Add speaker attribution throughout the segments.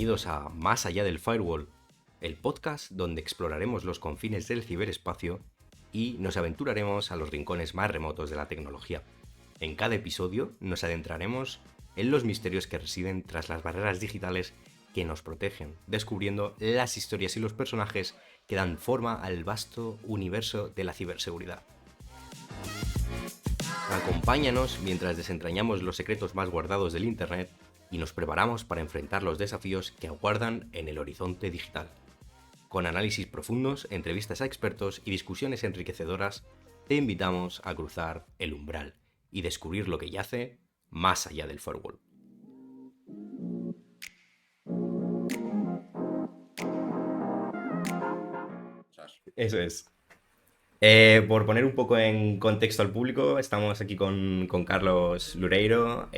Speaker 1: Bienvenidos a Más allá del Firewall, el podcast donde exploraremos los confines del ciberespacio y nos aventuraremos a los rincones más remotos de la tecnología. En cada episodio nos adentraremos en los misterios que residen tras las barreras digitales que nos protegen, descubriendo las historias y los personajes que dan forma al vasto universo de la ciberseguridad. Acompáñanos mientras desentrañamos los secretos más guardados del Internet y nos preparamos para enfrentar los desafíos que aguardan en el horizonte digital. Con análisis profundos, entrevistas a expertos y discusiones enriquecedoras, te invitamos a cruzar el umbral y descubrir lo que yace más allá del firewall. Eso es. Por poner un poco en contexto al público, estamos aquí con Carlos Lureiro.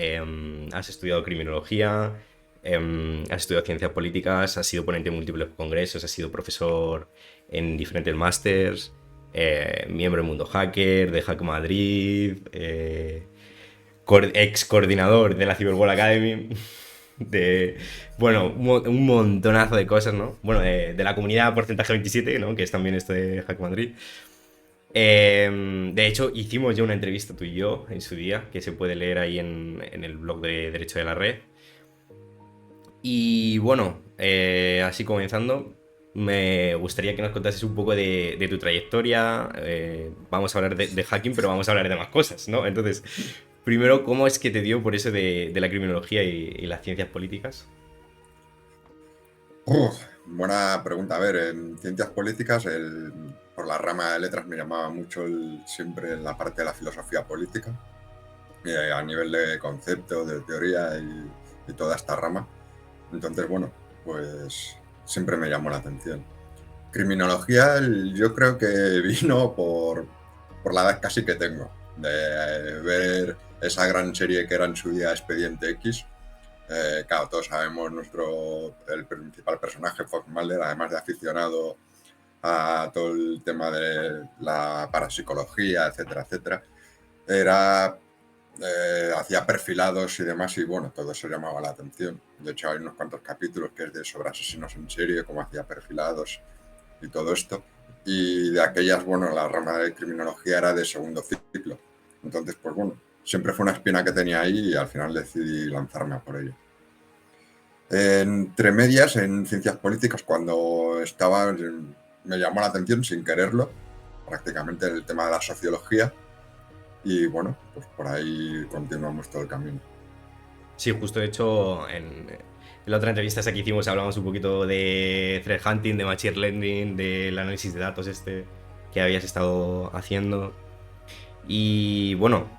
Speaker 1: Has estudiado criminología, has estudiado ciencias políticas, has sido ponente en múltiples congresos, has sido profesor en diferentes másters, miembro del Mundo Hacker, de Hack Madrid, ex coordinador de la Cyberwall Academy. Un montonazo de cosas, ¿no? Bueno, de la comunidad Porcentaje 27, ¿no? Que es también esto de Hack Madrid. De hecho, hicimos ya una entrevista tú y yo en su día, que se puede leer ahí en el blog de Derecho de la Red. Y bueno, así comenzando, me gustaría que nos contases un poco de tu trayectoria. Vamos a hablar de hacking, pero vamos a hablar de más cosas, ¿no? Entonces, primero, ¿cómo es que te dio por eso de la criminología y las ciencias políticas?
Speaker 2: Buena pregunta. A ver, en ciencias políticas, por la rama de letras me llamaba mucho siempre la parte de la filosofía política, a nivel de concepto, de teoría y toda esta rama. Entonces, bueno, pues siempre me llamó la atención. Criminología, yo creo que vino por la edad casi que tengo, de ver esa gran serie que era en su día Expediente X. Claro, todos sabemos el principal personaje, Fox Mulder, además de aficionado a todo el tema de la parapsicología, etcétera, etcétera, hacía perfilados y demás, y bueno, todo eso llamaba la atención. De hecho, hay unos cuantos capítulos que es sobre asesinos en serie, cómo hacía perfilados y todo esto. Y de aquellas, bueno, la rama de criminología era de segundo ciclo. Entonces, pues bueno, siempre fue una espina que tenía ahí y al final decidí lanzarme a por ello. Entre medias, en ciencias políticas, cuando estaba, me llamó la atención sin quererlo, prácticamente el tema de la sociología. Y bueno, pues por ahí continuamos todo el camino.
Speaker 1: Sí, justo de hecho, en la otra entrevista esa que hicimos hablamos un poquito de threat hunting, de machine learning, del análisis de datos que habías estado haciendo. Y bueno,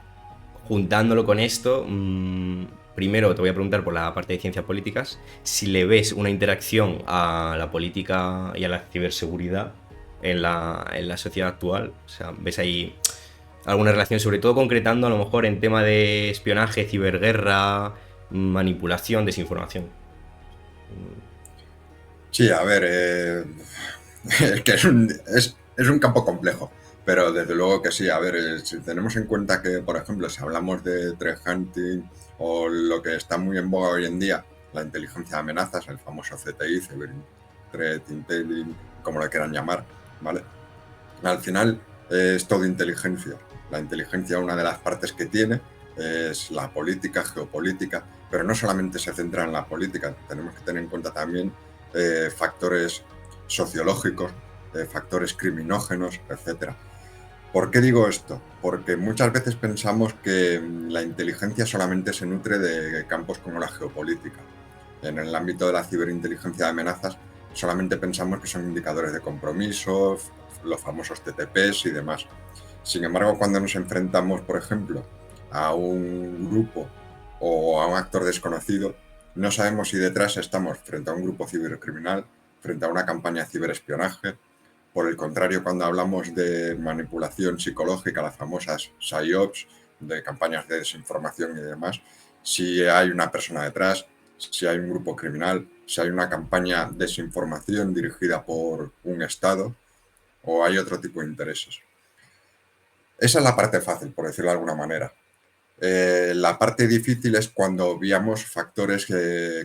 Speaker 1: juntándolo con esto, primero te voy a preguntar por la parte de ciencias políticas, si le ves una interacción a la política y a la ciberseguridad en la sociedad actual. O sea, ves ahí alguna relación, sobre todo concretando a lo mejor en tema de espionaje, ciberguerra, manipulación, desinformación.
Speaker 2: Sí, a ver, es que es un campo complejo, pero desde luego que sí. A ver, si tenemos en cuenta que, por ejemplo, si hablamos de threat hunting o lo que está muy en boga hoy en día, la inteligencia de amenazas, el famoso CTI, Cyber Threat Intelligence, como lo quieran llamar, ¿vale? Al final es todo inteligencia. La inteligencia, una de las partes que tiene, es la política, geopolítica, pero no solamente se centra en la política, tenemos que tener en cuenta también factores sociológicos, factores criminógenos, etc. ¿Por qué digo esto? Porque muchas veces pensamos que la inteligencia solamente se nutre de campos como la geopolítica. En el ámbito de la ciberinteligencia de amenazas, solamente pensamos que son indicadores de compromiso, los famosos TTPs y demás. Sin embargo, cuando nos enfrentamos, por ejemplo, a un grupo o a un actor desconocido, no sabemos si detrás estamos frente a un grupo cibercriminal, frente a una campaña de ciberespionaje. Por el contrario, cuando hablamos de manipulación psicológica, las famosas PSYOPs, de campañas de desinformación y demás, si hay una persona detrás, si hay un grupo criminal, si hay una campaña de desinformación dirigida por un Estado o hay otro tipo de intereses. Esa es la parte fácil, por decirlo de alguna manera. La parte difícil es cuando obviamos factores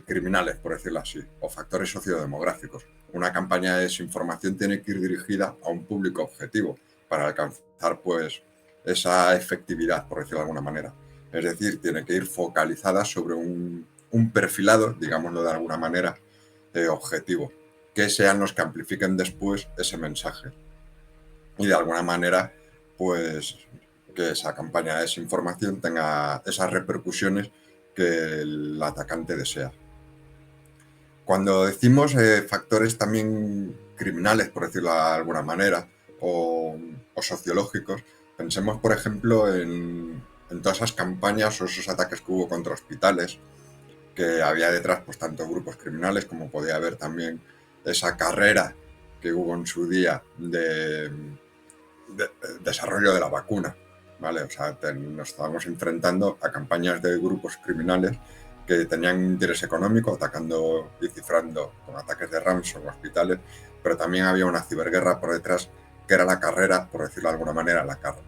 Speaker 2: criminales, por decirlo así, o factores sociodemográficos. Una campaña de desinformación tiene que ir dirigida a un público objetivo para alcanzar pues esa efectividad, por decirlo de alguna manera. Es decir, tiene que ir focalizada sobre un perfilado, digámoslo de alguna manera, objetivo, que sean los que amplifiquen después ese mensaje. Y de alguna manera, pues que esa campaña de desinformación tenga esas repercusiones que el atacante desea. Cuando decimos factores también criminales, por decirlo de alguna manera, o sociológicos, pensemos, por ejemplo, en todas esas campañas o esos ataques que hubo contra hospitales, que había detrás pues tanto grupos criminales como podía haber también esa carrera que hubo en su día de desarrollo de la vacuna, ¿vale? O sea, nos estábamos enfrentando a campañas de grupos criminales que tenían interés económico, atacando y cifrando con ataques de ransom hospitales, pero también había una ciberguerra por detrás que era la carrera, por decirlo de alguna manera,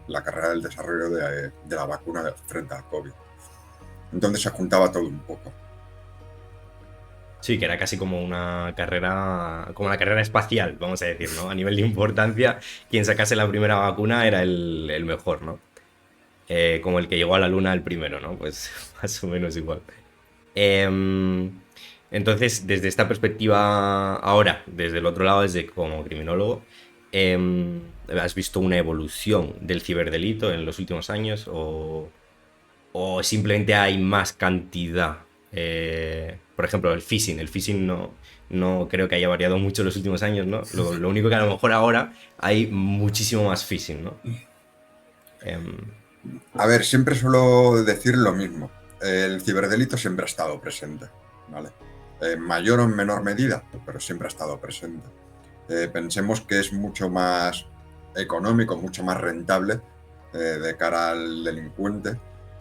Speaker 2: la carrera del desarrollo de la vacuna frente al COVID. Entonces se juntaba todo un poco.
Speaker 1: Sí, que era casi como una carrera espacial, vamos a decir, ¿no? A nivel de importancia, quien sacase la primera vacuna era el mejor, ¿no? Como el que llegó a la luna el primero, ¿no? Pues más o menos igual. Em, entonces, desde esta perspectiva, ahora, desde el otro lado, desde como criminólogo, ¿has visto una evolución del ciberdelito en los últimos años o simplemente hay más cantidad? Por ejemplo, el phishing. El phishing no creo que haya variado mucho en los últimos años, ¿no? Lo único que a lo mejor ahora hay muchísimo más phishing, ¿no? Em,
Speaker 2: A ver, siempre suelo decir lo mismo. El ciberdelito siempre ha estado presente, ¿vale? En mayor o en menor medida, pero siempre ha estado presente. Pensemos que es mucho más económico, mucho más rentable de cara al delincuente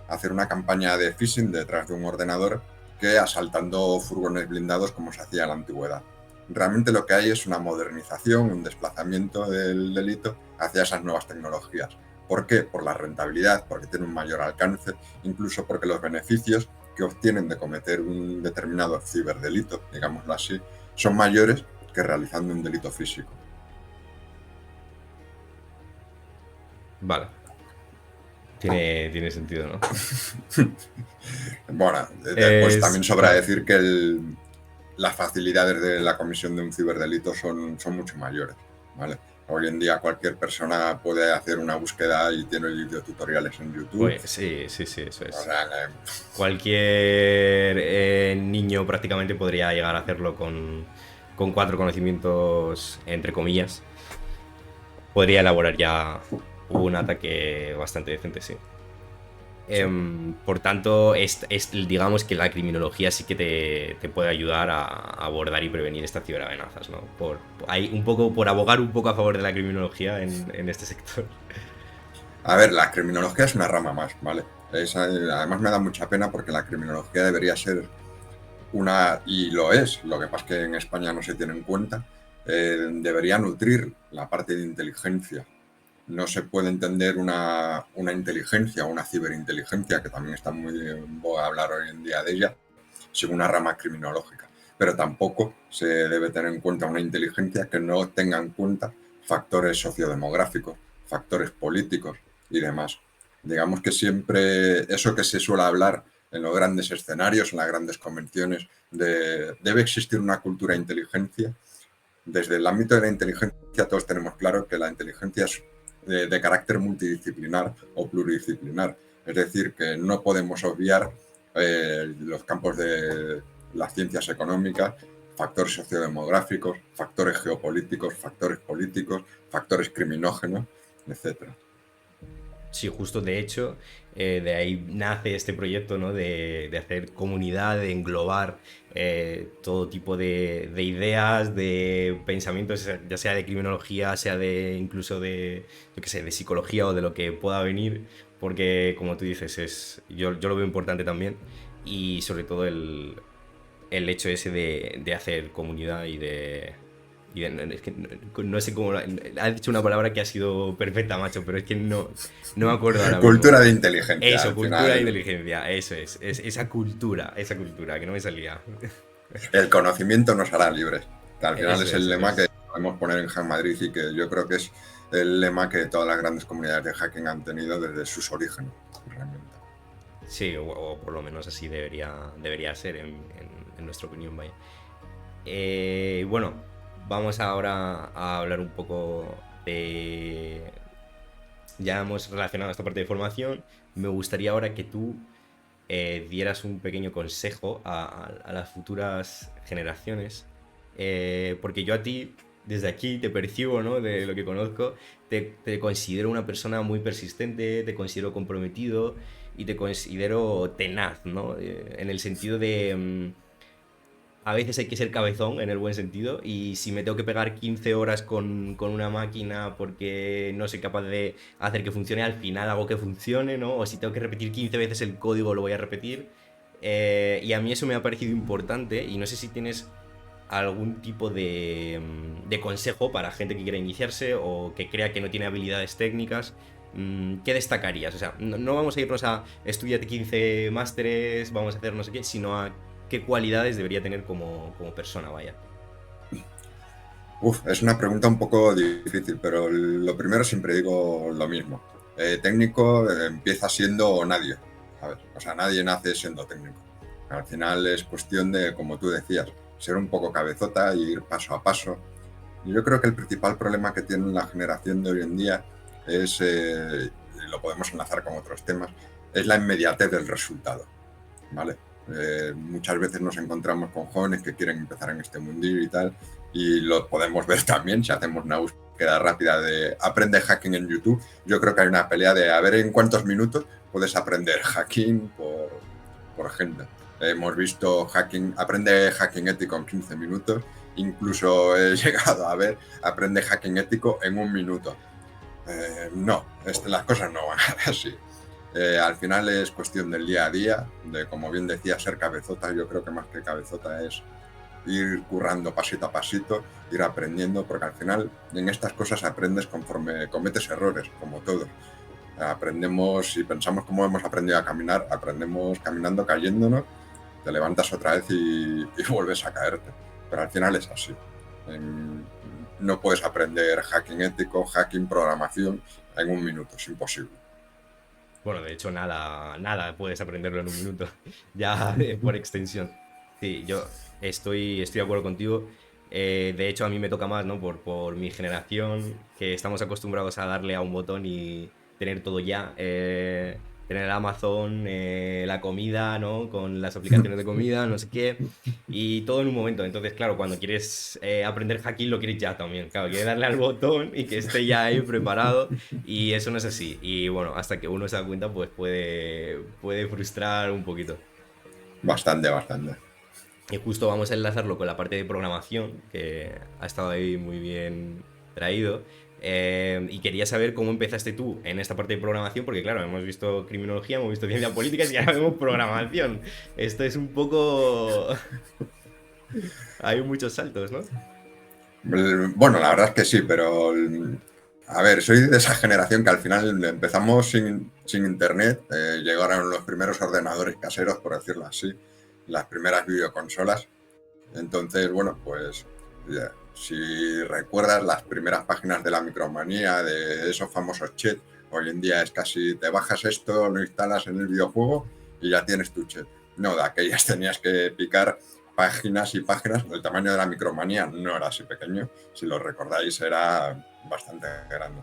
Speaker 2: hacer una campaña de phishing detrás de un ordenador que asaltando furgones blindados como se hacía en la antigüedad. Realmente lo que hay es una modernización, un desplazamiento del delito hacia esas nuevas tecnologías. ¿Por qué? Por la rentabilidad, porque tiene un mayor alcance, incluso porque los beneficios que obtienen de cometer un determinado ciberdelito, digámoslo así, son mayores que realizando un delito físico.
Speaker 1: vale. Tiene sentido, ¿no?
Speaker 2: Bueno, después también
Speaker 1: Es,
Speaker 2: sobra
Speaker 1: claro.
Speaker 2: decir que las facilidades de la comisión de un ciberdelito son mucho mayores, ¿vale? Hoy en día cualquier persona puede hacer una búsqueda y tiene videotutoriales en YouTube.
Speaker 1: Pues sí, sí, sí, eso
Speaker 2: O
Speaker 1: es.
Speaker 2: sea,
Speaker 1: Cualquier niño prácticamente podría llegar a hacerlo con cuatro conocimientos, entre comillas. Podría elaborar ya un ataque bastante decente, sí.
Speaker 2: sí.
Speaker 1: Por tanto, digamos que la criminología sí que te puede ayudar a abordar y prevenir estas ciberamenazas, ¿no? Hay un poco por abogar un poco a favor de la criminología en este sector.
Speaker 2: A ver, la criminología es una rama más, ¿vale? Además me da mucha pena porque la criminología debería ser y lo es, lo que pasa es que en España no se tiene en cuenta, debería nutrir la parte de inteligencia. No se puede entender una inteligencia, una ciberinteligencia, que también está muy en boga hablar hoy en día de ella, sin una rama criminológica. Pero tampoco se debe tener en cuenta una inteligencia que no tenga en cuenta factores sociodemográficos, factores políticos y demás. Digamos que siempre eso que se suele hablar en los grandes escenarios, en las grandes convenciones, debe existir una cultura de inteligencia. Desde el ámbito de la inteligencia todos tenemos claro que la inteligencia es de carácter multidisciplinar o pluridisciplinar. Es decir, que no podemos obviar los campos de las ciencias económicas, factores sociodemográficos, factores geopolíticos, factores políticos, factores criminógenos, etcétera.
Speaker 1: Sí, justo de hecho, de ahí nace este proyecto, ¿no? De hacer comunidad, de englobar todo tipo de ideas, de pensamientos, ya sea de criminología, sea de incluso de, yo qué sé, de psicología o de lo que pueda venir, porque como tú dices, yo lo veo importante también y sobre todo el hecho ese de hacer comunidad y Y es que no sé cómo... Has dicho una palabra que ha sido perfecta, macho, pero es que no me acuerdo ahora mismo.
Speaker 2: Cultura de inteligencia,
Speaker 1: Eso,
Speaker 2: al
Speaker 1: cultura e
Speaker 2: final.
Speaker 1: inteligencia, eso es esa cultura, que no me salía.
Speaker 2: El conocimiento nos hará libres. Que al final es el
Speaker 1: Eso
Speaker 2: lema que
Speaker 1: es.
Speaker 2: podemos poner en Hack Madrid y que yo creo que es el lema que todas las grandes comunidades de hacking han tenido desde sus orígenes, realmente.
Speaker 1: Sí, o por lo menos así debería ser, en nuestra opinión, vaya. Bueno, vamos ahora a hablar un poco de... Ya hemos relacionado esta parte de formación. Me gustaría ahora que tú dieras un pequeño consejo a las futuras generaciones. Porque yo a ti, desde aquí, te percibo, ¿no? De lo que conozco, te considero una persona muy persistente, te considero comprometido y te considero tenaz, ¿no? En el sentido de... a veces hay que ser cabezón en el buen sentido y si me tengo que pegar 15 horas con una máquina porque no soy capaz de hacer que funcione, al final hago que funcione, ¿no? O si tengo que repetir 15 veces el código lo voy a repetir. Y a mí eso me ha parecido importante y no sé si tienes algún tipo de consejo para gente que quiera iniciarse o que crea que no tiene habilidades técnicas. ¿Qué destacarías? O sea, no vamos a irnos a estudiate 15 másteres, vamos a hacer no sé qué, sino a qué cualidades debería tener como persona, vaya.
Speaker 2: Uf, es una pregunta un poco difícil, pero lo primero siempre digo lo mismo. Técnico empieza siendo nadie, ¿sabes? O sea, nadie nace siendo técnico. Al final es cuestión de, como tú decías, ser un poco cabezota y ir paso a paso. Y yo creo que el principal problema que tiene la generación de hoy en día es, y lo podemos enlazar con otros temas, es la inmediatez del resultado, ¿vale? Muchas veces nos encontramos con jóvenes que quieren empezar en este mundillo y tal, y lo podemos ver también si hacemos una búsqueda rápida de aprende hacking en YouTube. Yo creo que hay una pelea de a ver en cuántos minutos puedes aprender hacking por gente. Hemos visto hacking, aprende hacking ético en 15 minutos, incluso he llegado a ver aprende hacking ético en un minuto. No, las cosas no van así. Al final es cuestión del día a día, de como bien decía, ser cabezota. Yo creo que más que cabezota es ir currando pasito a pasito, ir aprendiendo, porque al final en estas cosas aprendes conforme cometes errores, como todo. Aprendemos, si pensamos cómo hemos aprendido a caminar, aprendemos caminando, cayéndonos, te levantas otra vez y vuelves a caerte. Pero al final es así. No puedes aprender hacking ético, hacking, programación en un minuto, es imposible.
Speaker 1: Bueno, de hecho, nada puedes aprenderlo en un minuto, ya por extensión. Sí, yo estoy de acuerdo contigo. De hecho, a mí me toca más, ¿no? Por mi generación, que estamos acostumbrados a darle a un botón y tener todo ya. Tener Amazon, la comida, ¿no? Con las aplicaciones de comida, no sé qué. Y todo en un momento. Entonces, claro, cuando quieres aprender hacking, lo quieres ya también. Claro, quieres darle al botón y que esté ya ahí preparado. Y eso no es así. Y bueno, hasta que uno se da cuenta, pues puede frustrar un poquito.
Speaker 2: Bastante, bastante.
Speaker 1: Y justo vamos a enlazarlo con la parte de programación, que ha estado ahí muy bien traído. Y quería saber cómo empezaste tú en esta parte de programación, porque claro, hemos visto criminología, hemos visto ciencia política y ahora vemos programación. Esto es un poco... Hay muchos saltos, ¿no?
Speaker 2: Bueno, la verdad es que sí, pero a ver, soy de esa generación que al final empezamos sin internet, llegaron los primeros ordenadores caseros, por decirlo así, las primeras videoconsolas. Entonces, bueno, pues si recuerdas las primeras páginas de la Micromanía, de esos famosos chats, hoy en día es casi te bajas esto, lo instalas en el videojuego y ya tienes tu chat. No, de aquellas tenías que picar páginas y páginas. El tamaño de la Micromanía no era así pequeño, si lo recordáis era bastante grande.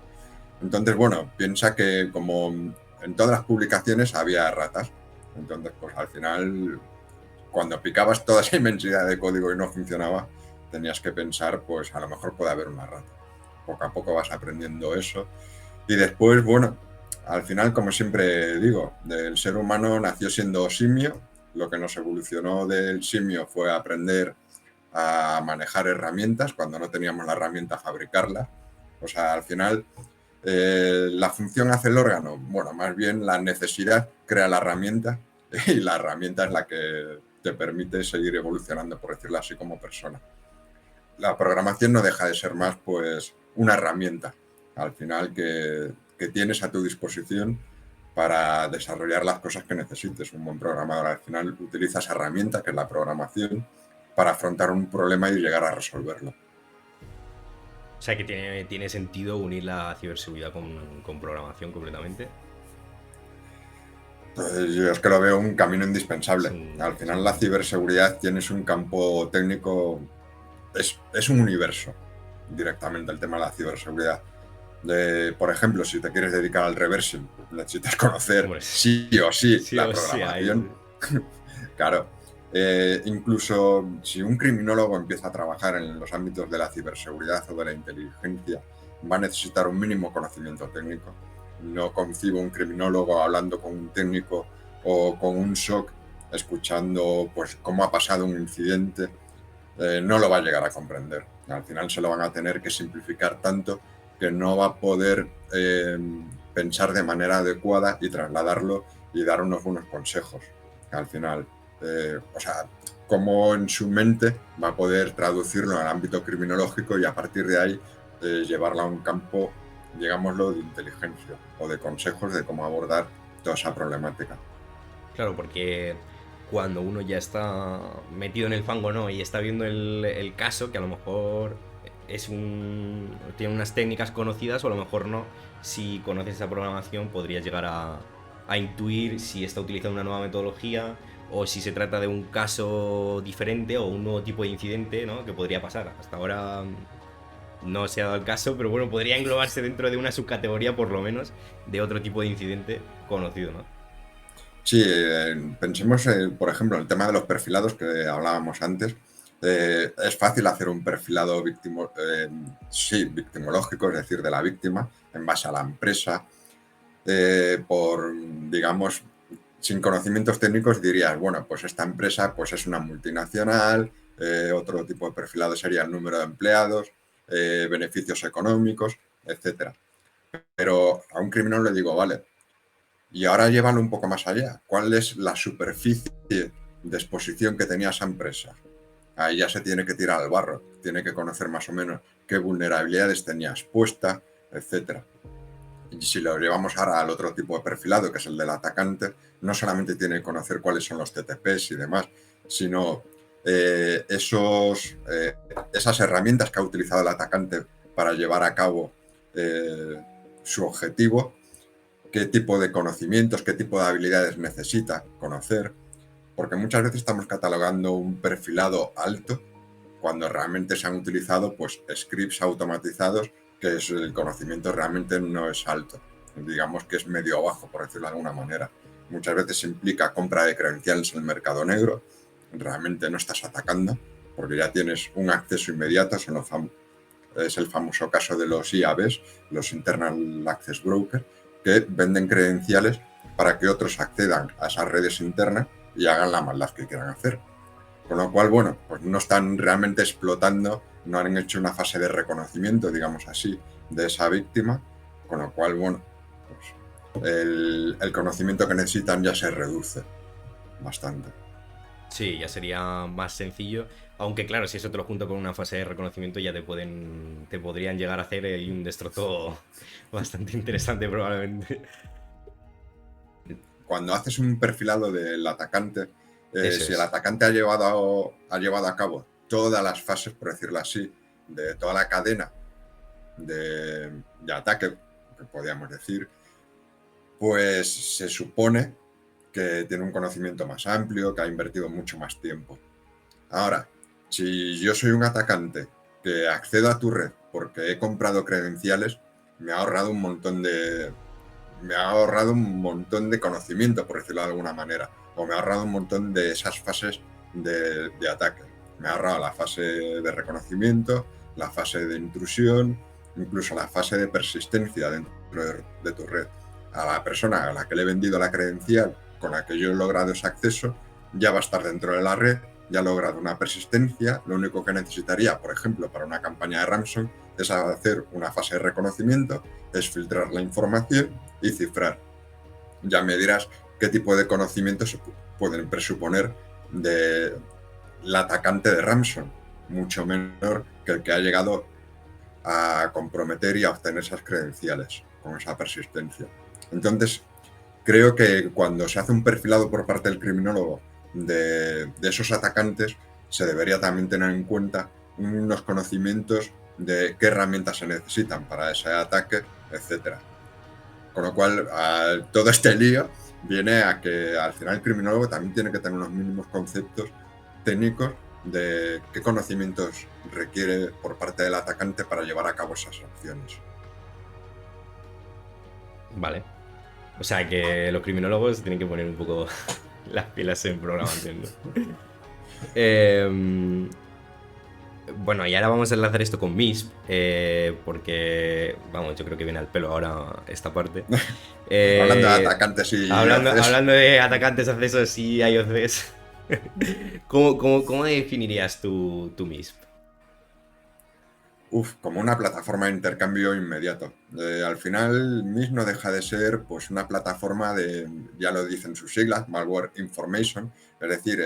Speaker 2: Entonces, bueno, piensa que como en todas las publicaciones había ratas. Entonces, pues al final, cuando picabas toda esa inmensidad de código y no funcionaba, tenías que pensar, pues a lo mejor puede haber una rata. Poco a poco vas aprendiendo eso. Y después, bueno, al final, como siempre digo, el ser humano nació siendo simio. Lo que nos evolucionó del simio fue aprender a manejar herramientas, cuando no teníamos la herramienta, fabricarla. O sea, al final, la función hace el órgano. Bueno, más bien la necesidad crea la herramienta y la herramienta es la que te permite seguir evolucionando, por decirlo así, como persona. la programación no deja de ser más pues una herramienta al final que tienes a tu disposición para desarrollar las cosas que necesites. Un buen programador al final utiliza esa herramienta que es la programación para afrontar un problema y llegar a resolverlo.
Speaker 1: O sea que tiene sentido unir la ciberseguridad con programación completamente.
Speaker 2: Entonces, yo es que lo veo un camino indispensable. Al
Speaker 1: Es
Speaker 2: final la ciberseguridad tienes un campo técnico, es un universo directamente el tema de la ciberseguridad. Por ejemplo, si te quieres dedicar al reversing, necesitas conocer
Speaker 1: hombre,
Speaker 2: sí o sí
Speaker 1: sí
Speaker 2: la
Speaker 1: o sí
Speaker 2: programación.
Speaker 1: hay.
Speaker 2: Claro, incluso si un criminólogo empieza a trabajar en los ámbitos de la ciberseguridad o de la inteligencia, va a necesitar un mínimo conocimiento técnico. No concibo un criminólogo hablando con un técnico o con un SOC, escuchando pues cómo ha pasado un incidente, no lo va a llegar a comprender. Al final se lo van a tener que simplificar tanto que no va a poder pensar de manera adecuada y trasladarlo y dar unos buenos consejos. Al final, o sea, cómo en su mente va a poder traducirlo al ámbito criminológico y a partir de ahí llevarlo a un campo, digámoslo, de inteligencia o de consejos de cómo abordar toda esa problemática.
Speaker 1: Claro, porque cuando uno ya está metido en el fango, ¿no? Y está viendo el caso, que a lo mejor tiene unas técnicas conocidas o a lo mejor no. Si conoces esa programación, podrías llegar a intuir si está utilizando una nueva metodología o si se trata de un caso diferente o un nuevo tipo de incidente, ¿no? Que podría pasar. Hasta ahora no se ha dado el caso, pero bueno, podría englobarse dentro de una subcategoría, por lo menos, de otro tipo de incidente conocido, ¿no?
Speaker 2: Sí, pensemos, por ejemplo, en el tema de los perfilados que hablábamos antes. Es fácil hacer un perfilado sí, victimológico, es decir, de la víctima, en base a la empresa. Digamos, sin conocimientos técnicos dirías, bueno, pues esta empresa pues es una multinacional, otro tipo de perfilado sería el número de empleados, beneficios económicos, etcétera. Pero a un criminal le digo, vale, y ahora llévalo un poco más allá. ¿Cuál es la superficie de exposición que tenía esa empresa? Ahí ya se tiene que tirar al barro, tiene que conocer más o menos qué vulnerabilidades tenía expuesta, etcétera. Y si lo llevamos ahora al otro tipo de perfilado, que es el del atacante, no solamente tiene que conocer cuáles son los TTPs y demás, sino esas herramientas que ha utilizado el atacante para llevar a cabo su objetivo, qué tipo de conocimientos, qué tipo de habilidades necesita conocer, porque muchas veces estamos catalogando un perfilado alto cuando realmente se han utilizado pues scripts automatizados que el conocimiento realmente no es alto, digamos que es medio bajo, por decirlo de alguna manera. Muchas veces implica compra de credenciales en el mercado negro, realmente no estás atacando porque ya tienes un acceso inmediato, es el famoso caso de los IABs, los Internal Access Brokers, que venden credenciales para que otros accedan a esas redes internas y hagan la maldad que quieran hacer. Con lo cual, bueno, pues no están realmente explotando, no han hecho una fase de reconocimiento, digamos así, de esa víctima, con lo cual, bueno, pues el conocimiento que necesitan ya se reduce bastante.
Speaker 1: Sí, ya sería más sencillo. Aunque claro, si eso te lo junto con una fase de reconocimiento, ya te podrían llegar a hacer ahí un destrozo bastante interesante probablemente.
Speaker 2: Cuando haces un perfilado del atacante,
Speaker 1: Eso
Speaker 2: si el
Speaker 1: es.
Speaker 2: atacante ha llevado a cabo todas las fases, por decirlo así, de toda la cadena de ataque, que podríamos decir, pues se supone que tiene un conocimiento más amplio, que ha invertido mucho más tiempo. Ahora, si yo soy un atacante que accedo a tu red porque he comprado credenciales, me ha ahorrado un montón de, me ha ahorrado un montón de conocimiento, por decirlo de alguna manera, o me ha ahorrado un montón de esas fases de ataque. Me ha ahorrado la fase de reconocimiento, la fase de intrusión, incluso la fase de persistencia dentro de tu red. A la persona a la que le he vendido la credencial con la que yo he logrado ese acceso, ya va a estar dentro de la red, ya ha logrado una persistencia. Lo único que necesitaría, por ejemplo, para una campaña de ransom, es hacer una fase de reconocimiento, es filtrar la información y cifrar. Ya me dirás qué tipo de conocimientos se pueden presuponer del atacante de ransom, mucho menor que el que ha llegado a comprometer y a obtener esas credenciales con esa persistencia. Entonces, creo que cuando se hace un perfilado por parte del criminólogo de esos atacantes, se debería también tener en cuenta unos conocimientos de qué herramientas se necesitan para ese ataque, etcétera. Con lo cual, todo este lío viene a que al final el criminólogo también tiene que tener unos mínimos conceptos técnicos de qué conocimientos requiere por parte del atacante para llevar a cabo esas acciones.
Speaker 1: Vale. O sea que los criminólogos tienen que poner un poco las pilas en programación, ¿no? Bueno, y ahora vamos a enlazar esto con MISP, porque, vamos, yo creo que viene al pelo ahora esta parte.
Speaker 2: Hablando de atacantes y
Speaker 1: hablando de atacantes, accesos y IOCs, ¿cómo definirías tu MISP?
Speaker 2: Como una plataforma de intercambio inmediato. Al final, MISP no deja de ser pues, una plataforma de, ya lo dicen sus siglas, Malware Information, es decir,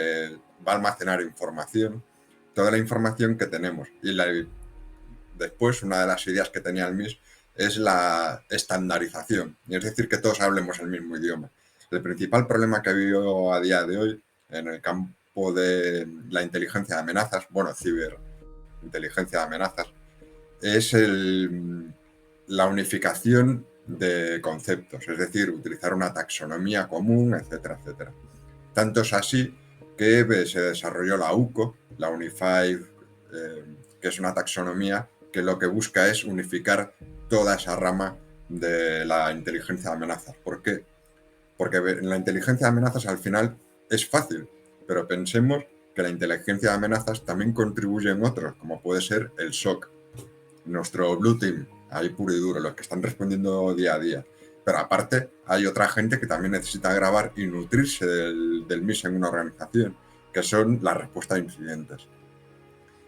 Speaker 2: va a almacenar información, toda la información que tenemos. Y después, una de las ideas que tenía el MISP es la estandarización, es decir, que todos hablemos el mismo idioma. El principal problema que veo a día de hoy en el campo de la inteligencia de amenazas, bueno, ciberinteligencia de amenazas, es la unificación de conceptos, es decir, utilizar una taxonomía común, etcétera, etcétera. Tanto es así que se desarrolló la UCO, la Unified, que es una taxonomía que lo que busca es unificar toda esa rama de la inteligencia de amenazas. ¿Por qué? Porque en la inteligencia de amenazas al final es fácil, pero pensemos que la inteligencia de amenazas también contribuye en otros, como puede ser el SOC, nuestro Blue Team, ahí puro y duro, los que están respondiendo día a día. Pero aparte, hay otra gente que también necesita grabar y nutrirse del MIS en una organización, que son la respuesta a incidentes.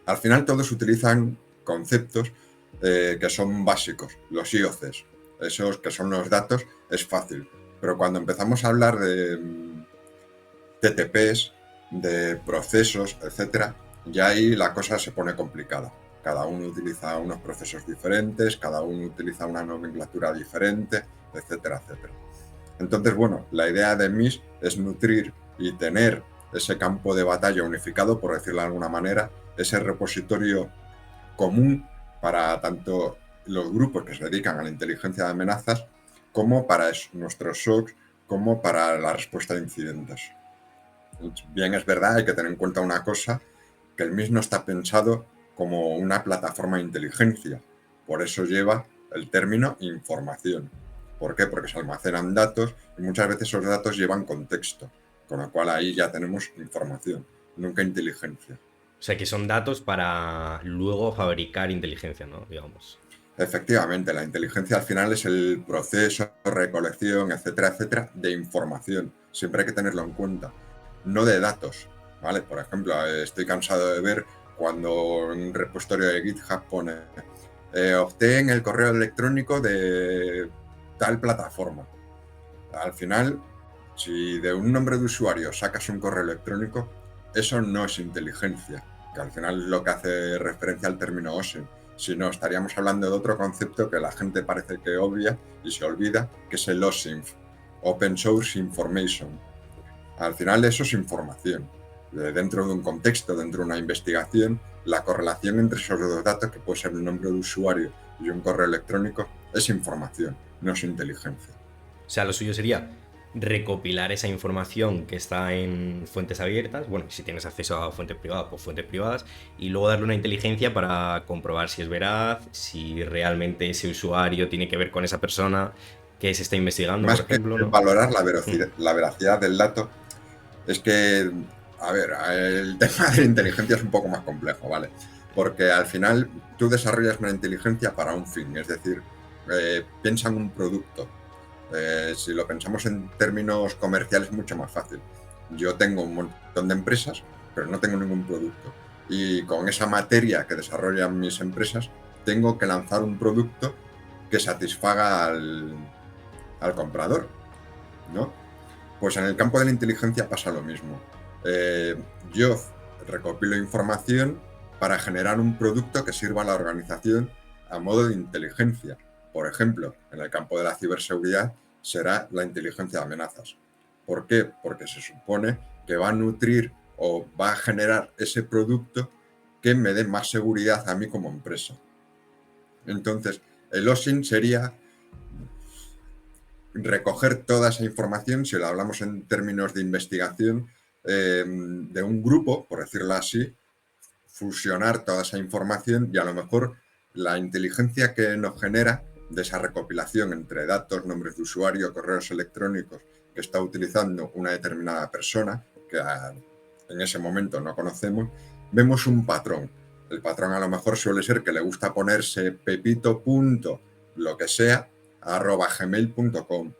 Speaker 2: Al final todos utilizan conceptos que son básicos, los IOCs, esos que son los datos, es fácil. Pero cuando empezamos a hablar de TTPs, de procesos, etcétera, ya ahí la cosa se pone complicada. Cada uno utiliza unos procesos diferentes, cada uno utiliza una nomenclatura diferente, etcétera, etcétera. Entonces, bueno, la idea de MIS es nutrir y tener ese campo de batalla unificado, por decirlo de alguna manera, ese repositorio común para tanto los grupos que se dedican a la inteligencia de amenazas como para nuestros SOCs, como para la respuesta a incidentes. Bien, es verdad, hay que tener en cuenta una cosa, que el MIS no está pensado como una plataforma de inteligencia. Por eso lleva el término información. ¿Por qué? Porque se almacenan datos y muchas veces esos datos llevan contexto, con lo cual ahí ya tenemos información, nunca inteligencia.
Speaker 1: O sea, que son datos para luego fabricar inteligencia, ¿no? Digamos.
Speaker 2: Efectivamente, la inteligencia al final es el proceso, recolección, etcétera, etcétera, de información. Siempre hay que tenerlo en cuenta, no de datos, ¿vale? Por ejemplo, estoy cansado de ver cuando en un repositorio de GitHub pone obtén el correo electrónico de tal plataforma. Al final, si de un nombre de usuario sacas un correo electrónico, eso no es inteligencia, que al final es lo que hace referencia al término OSINT. Si no, estaríamos hablando de otro concepto que la gente parece que obvia y se olvida, que es el OSINT, Open Source Information. Al final eso es información. Dentro de un contexto, dentro de una investigación, la correlación entre esos dos datos, que puede ser el nombre de usuario y un correo electrónico, es información, no es inteligencia.
Speaker 1: O sea, lo suyo sería recopilar esa información que está en fuentes abiertas, bueno, si tienes acceso a fuentes privadas, pues fuentes privadas, y luego darle una inteligencia para comprobar si es veraz, si realmente ese usuario tiene que ver con esa persona que se está investigando,
Speaker 2: Más
Speaker 1: por ejemplo,
Speaker 2: que
Speaker 1: ¿no?
Speaker 2: valorar la veracidad del dato, es que, a ver, el tema de la inteligencia es un poco más complejo, ¿vale? Porque al final tú desarrollas una inteligencia para un fin, es decir, piensa en un producto. Si lo pensamos en términos comerciales, es mucho más fácil. Yo tengo un montón de empresas, pero no tengo ningún producto. Y con esa materia que desarrollan mis empresas, tengo que lanzar un producto que satisfaga al comprador, ¿no? Pues en el campo de la inteligencia pasa lo mismo. Yo recopilo información para generar un producto que sirva a la organización a modo de inteligencia. Por ejemplo, en el campo de la ciberseguridad será la inteligencia de amenazas. ¿Por qué? Porque se supone que va a nutrir o va a generar ese producto que me dé más seguridad a mí como empresa. Entonces, el OSINT sería recoger toda esa información, si lo hablamos en términos de investigación, de un grupo, por decirlo así, fusionar toda esa información y a lo mejor la inteligencia que nos genera de esa recopilación entre datos, nombres de usuario, correos electrónicos que está utilizando una determinada persona, que en ese momento no conocemos, vemos un patrón. El patrón a lo mejor suele ser que le gusta ponerse pepito punto lo que sea @gmail.com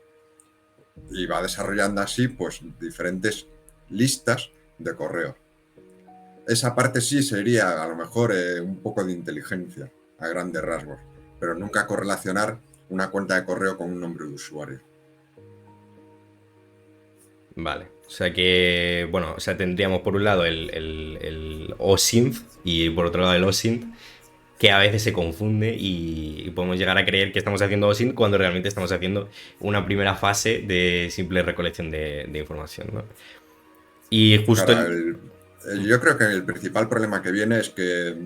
Speaker 2: y va desarrollando así pues diferentes listas de correos. Esa parte sí sería a lo mejor un poco de inteligencia a grandes rasgos, pero nunca correlacionar una cuenta de correo con un nombre de usuario.
Speaker 1: Vale. O sea que, bueno, o sea, tendríamos por un lado el OSINT y por otro lado el OSINT, que a veces se confunde y podemos llegar a creer que estamos haciendo OSINT cuando realmente estamos haciendo una primera fase de simple recolección de información, ¿no? Y justo
Speaker 2: Claro, yo creo que el principal problema que viene es que,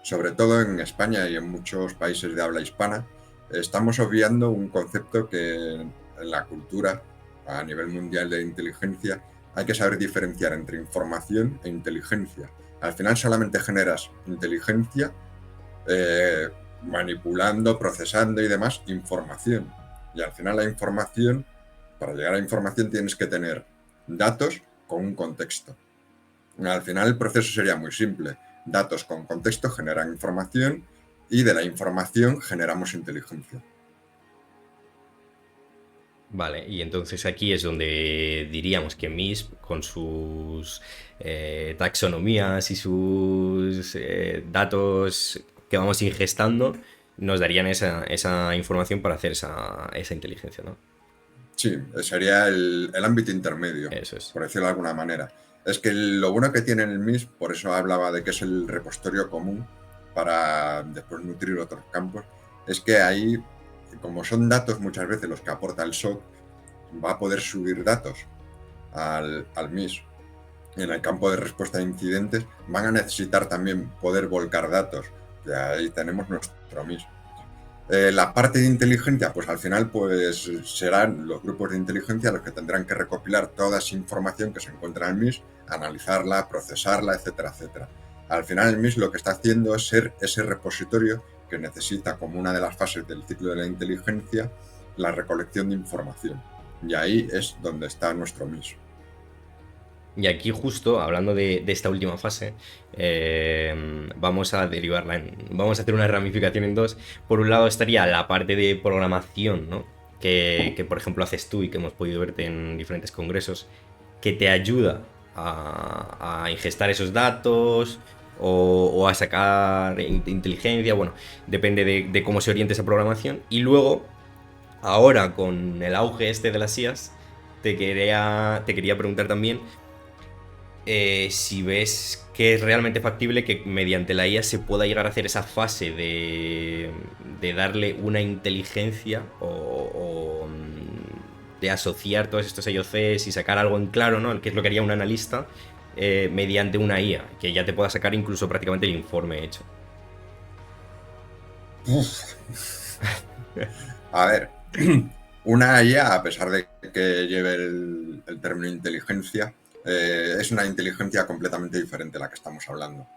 Speaker 2: sobre todo en España y en muchos países de habla hispana, estamos obviando un concepto que en la cultura a nivel mundial de inteligencia hay que saber diferenciar entre información e inteligencia. Al final solamente generas inteligencia manipulando, procesando y demás información. Y al final la información, para llegar a la información tienes que tener datos con un contexto. Al final el proceso sería muy simple. Datos con contexto generan información y de la información generamos inteligencia.
Speaker 1: Vale, y entonces aquí es donde diríamos que MISP, con sus taxonomías y sus datos que vamos ingestando, nos darían esa información para hacer esa inteligencia, ¿no?
Speaker 2: Sí, sería el ámbito intermedio,
Speaker 1: Eso es.
Speaker 2: por decirlo de alguna manera. Es que lo bueno que tiene el MISP, por eso hablaba de que es el repositorio común para después nutrir otros campos, es que ahí, como son datos muchas veces los que aporta el SOC, va a poder subir datos al MISP. En el campo de respuesta a incidentes van a necesitar también poder volcar datos, que ahí tenemos nuestro MISP. La parte de inteligencia, pues al final pues serán los grupos de inteligencia los que tendrán que recopilar toda esa información que se encuentra en el MIS, analizarla, procesarla, etcétera, etcétera. Al final el MIS lo que está haciendo es ser ese repositorio que necesita como una de las fases del ciclo de la inteligencia la recolección de información. Y ahí es donde está nuestro MIS.
Speaker 1: Y aquí justo, hablando de esta última fase, vamos a derivarla vamos a hacer una ramificación en dos. Por un lado estaría la parte de programación, ¿no? Que, por ejemplo haces tú y que hemos podido verte en diferentes congresos, que te ayuda a ingestar esos datos o a sacar inteligencia, bueno, depende de cómo se oriente esa programación. Y luego, ahora con el auge este de las IAs, te quería preguntar también si ves que es realmente factible que mediante la IA se pueda llegar a hacer esa fase de darle una inteligencia o de asociar todos estos IOCs y sacar algo en claro, ¿no? Que es lo que haría un analista mediante una IA, que ya te pueda sacar incluso prácticamente el informe hecho.
Speaker 2: A ver, una IA, a pesar de que lleve el término inteligencia, es una inteligencia completamente diferente a la que estamos hablando.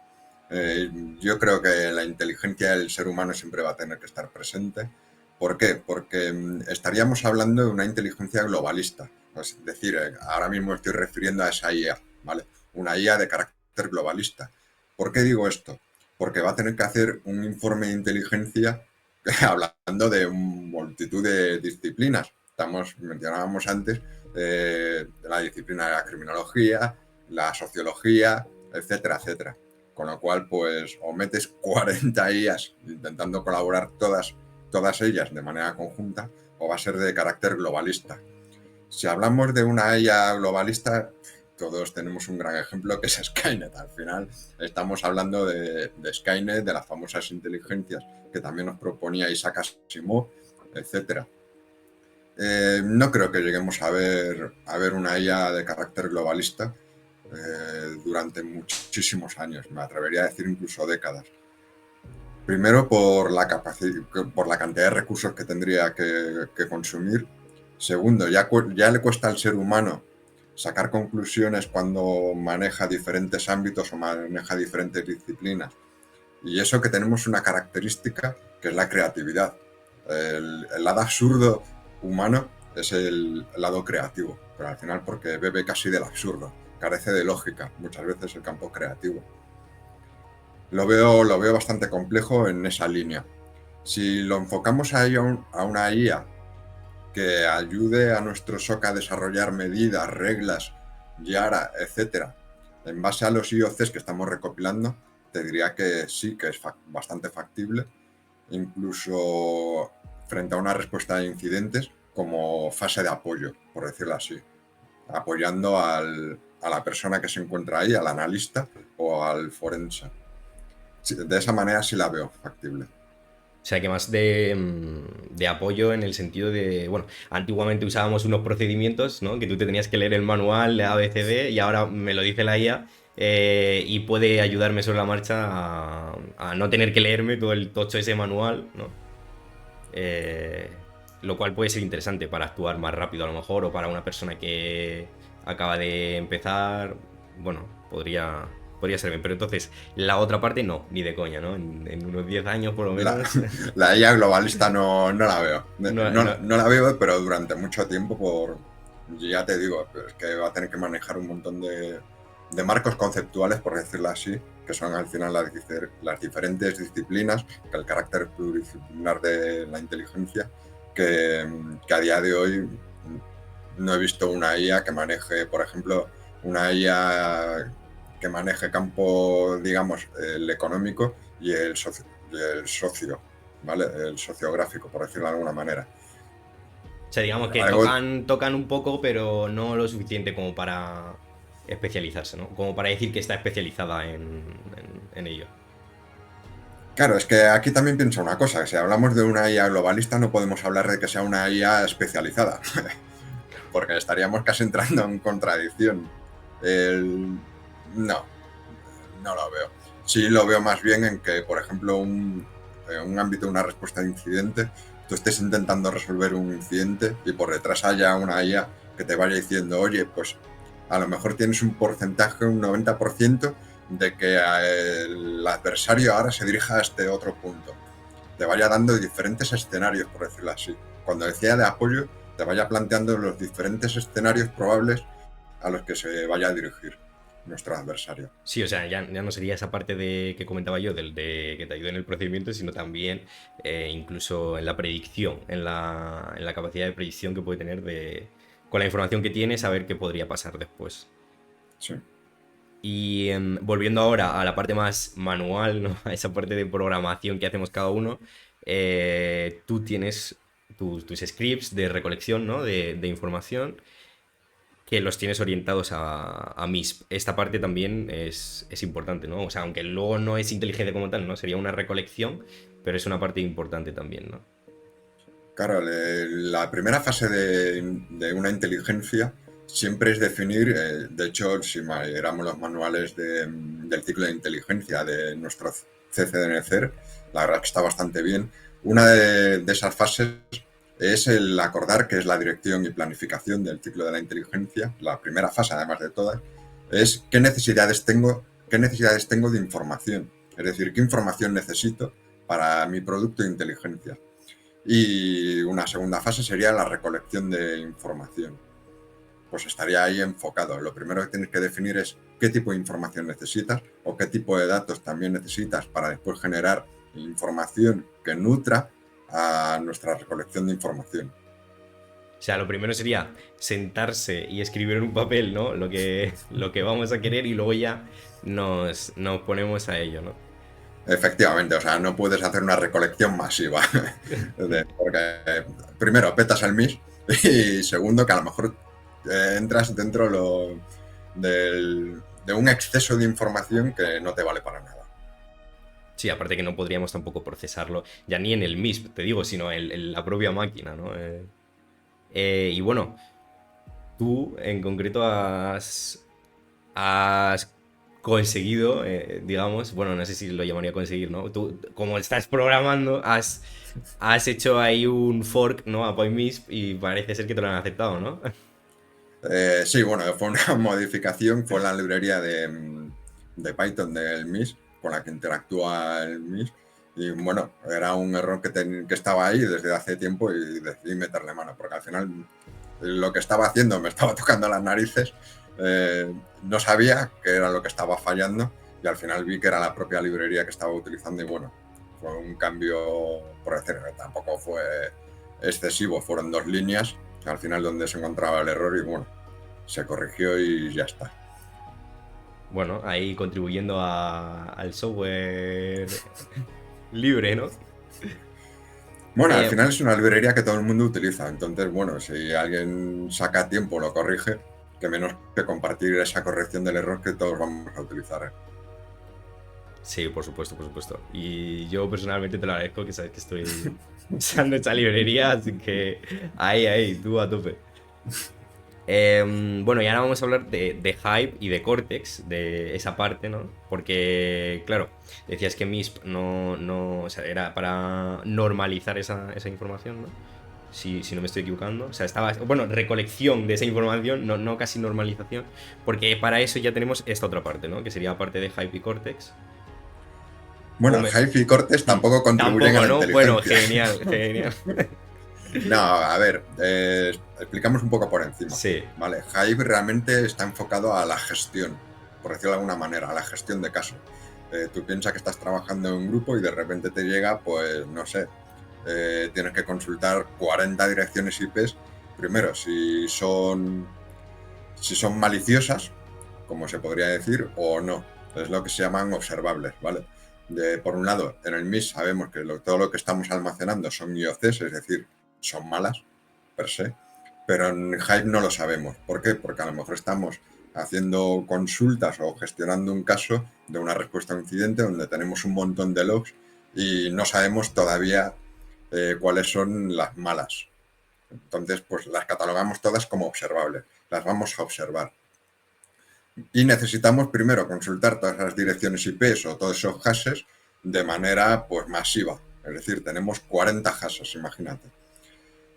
Speaker 2: Yo creo que la inteligencia del ser humano siempre va a tener que estar presente. ¿Por qué? Porque estaríamos hablando de una inteligencia globalista. Es decir, ahora mismo estoy refiriendo a esa IA, ¿vale? Una IA de carácter globalista. ¿Por qué digo esto? Porque va a tener que hacer un informe de inteligencia hablando de multitud de disciplinas. Mencionábamos antes la disciplina de la criminología, la sociología, etcétera, etcétera. Con lo cual, pues, o metes 40 IAs intentando colaborar todas ellas de manera conjunta, o va a ser de carácter globalista. Si hablamos de una IA globalista, todos tenemos un gran ejemplo que es Skynet. Al final estamos hablando de Skynet, de las famosas inteligencias que también nos proponía Isaac Asimov, etcétera. No creo que lleguemos a ver una IA de carácter globalista durante muchísimos años, me atrevería a decir incluso décadas. Primero por la cantidad de recursos que tendría que consumir. Segundo, ya le cuesta al ser humano sacar conclusiones cuando maneja diferentes ámbitos o maneja diferentes disciplinas. Y eso que tenemos una característica que es la creatividad. El lado absurdo humano es el lado creativo, pero al final porque bebe casi del absurdo, carece de lógica muchas veces el campo creativo. Lo veo bastante complejo en esa línea. Si lo enfocamos a una IA que ayude a nuestro SOC a desarrollar medidas, reglas, Yara, etcétera, en base a los IOCs que estamos recopilando, te diría que sí, que es bastante factible, incluso frente a una respuesta de incidentes como fase de apoyo, por decirlo así, apoyando a la persona que se encuentra ahí, al analista o al forense. De esa manera sí la veo factible.
Speaker 1: O sea, que más de apoyo en el sentido de, bueno, antiguamente usábamos unos procedimientos, ¿no? Que tú te tenías que leer el manual de ABCD y ahora me lo dice la IA y puede ayudarme sobre la marcha a no tener que leerme todo el tocho ese manual, ¿no? Lo cual puede ser interesante para actuar más rápido a lo mejor, o para una persona que acaba de empezar, bueno, podría ser bien. Pero entonces, la otra parte no, ni de coña, ¿no? En unos 10 años por lo menos.
Speaker 2: La IA globalista no la veo.
Speaker 1: No.
Speaker 2: No la veo, pero durante mucho tiempo ya te digo, es que va a tener que manejar un montón de marcos conceptuales, por decirlo así, que son al final las diferentes disciplinas, que el carácter pluridisciplinar de la inteligencia, que a día de hoy no he visto una IA que maneje, por ejemplo, una IA que maneje campo, digamos, el económico y el socio, ¿vale? El sociográfico, por decirlo de alguna manera.
Speaker 1: O sea, digamos que tocan un poco, pero no lo suficiente como para especializarse, ¿no? Como para decir que está especializada en ello.
Speaker 2: Claro, es que aquí también pienso una cosa, que si hablamos de una IA globalista no podemos hablar de que sea una IA especializada, porque estaríamos casi entrando en contradicción. No lo veo. Sí lo veo más bien en que, por ejemplo, en un ámbito de una respuesta de incidente, tú estés intentando resolver un incidente y por detrás haya una IA que te vaya diciendo, oye, pues a lo mejor tienes un porcentaje, un 90%, de que el adversario ahora se dirija a este otro punto. Te vaya dando diferentes escenarios, por decirlo así. Cuando decía de apoyo, te vaya planteando los diferentes escenarios probables a los que se vaya a dirigir nuestro adversario.
Speaker 1: Sí, o sea, ya no sería esa parte que comentaba yo, de que te ayude en el procedimiento, sino también incluso en la predicción, en la capacidad de predicción que puede tener con la información que tiene, saber qué podría pasar después.
Speaker 2: Sí.
Speaker 1: Y volviendo ahora a la parte más manual, ¿no? A esa parte de programación que hacemos cada uno, tú tienes tus scripts de recolección, ¿no? de información, que los tienes orientados a MISP. Esta parte también es importante, ¿no? O sea, aunque luego no es inteligencia como tal, ¿no? Sería una recolección, pero es una parte importante también, ¿no?
Speaker 2: Claro, la primera fase de una inteligencia siempre es definir, de hecho, si miramos los manuales del ciclo de inteligencia de nuestro CCDNCER, la verdad que está bastante bien. Una de esas fases es el acordar, que es la dirección y planificación del ciclo de la inteligencia. La primera fase, además de todas, es qué necesidades tengo de información. Es decir, qué información necesito para mi producto de inteligencia. Y una segunda fase sería la recolección de información. Pues estaría ahí enfocado. Lo primero que tienes que definir es qué tipo de información necesitas o qué tipo de datos también necesitas para después generar información que nutra a nuestra recolección de información.
Speaker 1: O sea, lo primero sería sentarse y escribir en un papel, ¿no? Lo que vamos a querer, y luego ya nos ponemos a ello, ¿no?
Speaker 2: Efectivamente, o sea, no puedes hacer una recolección masiva. Porque primero petas el MIS y segundo que a lo mejor entras dentro de un exceso de información que no te vale para nada.
Speaker 1: Sí, aparte que no podríamos tampoco procesarlo, ya ni en el MISP, te digo, sino en la propia máquina, ¿no? Y bueno, tú en concreto has conseguido, digamos, bueno, no sé si lo llamaría conseguir, ¿no? Tú, como estás programando, has hecho ahí un fork, ¿no? A PyMisp y parece ser que te lo han aceptado, ¿no?
Speaker 2: Sí, bueno, fue una modificación, fue la librería de Python del MIS, con la que interactúa el MIS. Y bueno, era un error que estaba ahí desde hace tiempo y decidí meterle mano, porque al final lo que estaba haciendo me estaba tocando las narices, no sabía qué era lo que estaba fallando y al final vi que era la propia librería que estaba utilizando y bueno, fue un cambio, por decir, tampoco fue excesivo, fueron 2 líneas, al final donde se encontraba el error y bueno, se corrigió y ya está.
Speaker 1: Bueno, ahí contribuyendo al software libre, ¿no?
Speaker 2: Bueno, al
Speaker 1: Eh,
Speaker 2: final es una librería que todo el mundo utiliza, entonces bueno, si alguien saca tiempo, lo corrige, que menos que compartir esa corrección del error que todos vamos a utilizar, ¿eh?
Speaker 1: sí, por supuesto, por supuesto. Y yo personalmente te lo agradezco, que sabes que estoy usando esta librería, así que ahí, tú a tope. Bueno, y ahora vamos a hablar de Hive y de Cortex, de esa parte, ¿no? Porque, claro, decías que MISP o sea, era para normalizar esa información, ¿no? Si no me estoy equivocando. O sea, estaba, bueno, recolección de esa información, no casi normalización, porque para eso ya tenemos esta otra parte, ¿no? Que sería parte de Hive y Cortex. O
Speaker 2: Bueno,
Speaker 1: me-
Speaker 2: Hive y Cortex tampoco contribuyen a
Speaker 1: Tampoco,
Speaker 2: la
Speaker 1: ¿no? Bueno,
Speaker 2: inteligencia.
Speaker 1: genial, genial.
Speaker 2: No, a ver, explicamos un poco por encima.
Speaker 1: Sí,
Speaker 2: Vale, Hive realmente está enfocado a la gestión, por decirlo de alguna manera, a la gestión de casos. Tú piensas que estás trabajando en un grupo y de repente te llega, pues, no sé, tienes que consultar 40 direcciones IPs. Primero, si son maliciosas, como se podría decir, o no. Es lo que se llaman observables, ¿vale? Por un lado, en el MIS sabemos que todo lo que estamos almacenando son IOCs, es decir, son malas, per se, pero en Hive no lo sabemos. ¿Por qué? Porque a lo mejor estamos haciendo consultas o gestionando un caso de una respuesta a un incidente donde tenemos un montón de logs y no sabemos todavía cuáles son las malas. Entonces, pues las catalogamos todas como observables, las vamos a observar. Y necesitamos primero consultar todas las direcciones IP o todos esos hashes de manera pues masiva. Es decir, tenemos 40 hashes, imagínate.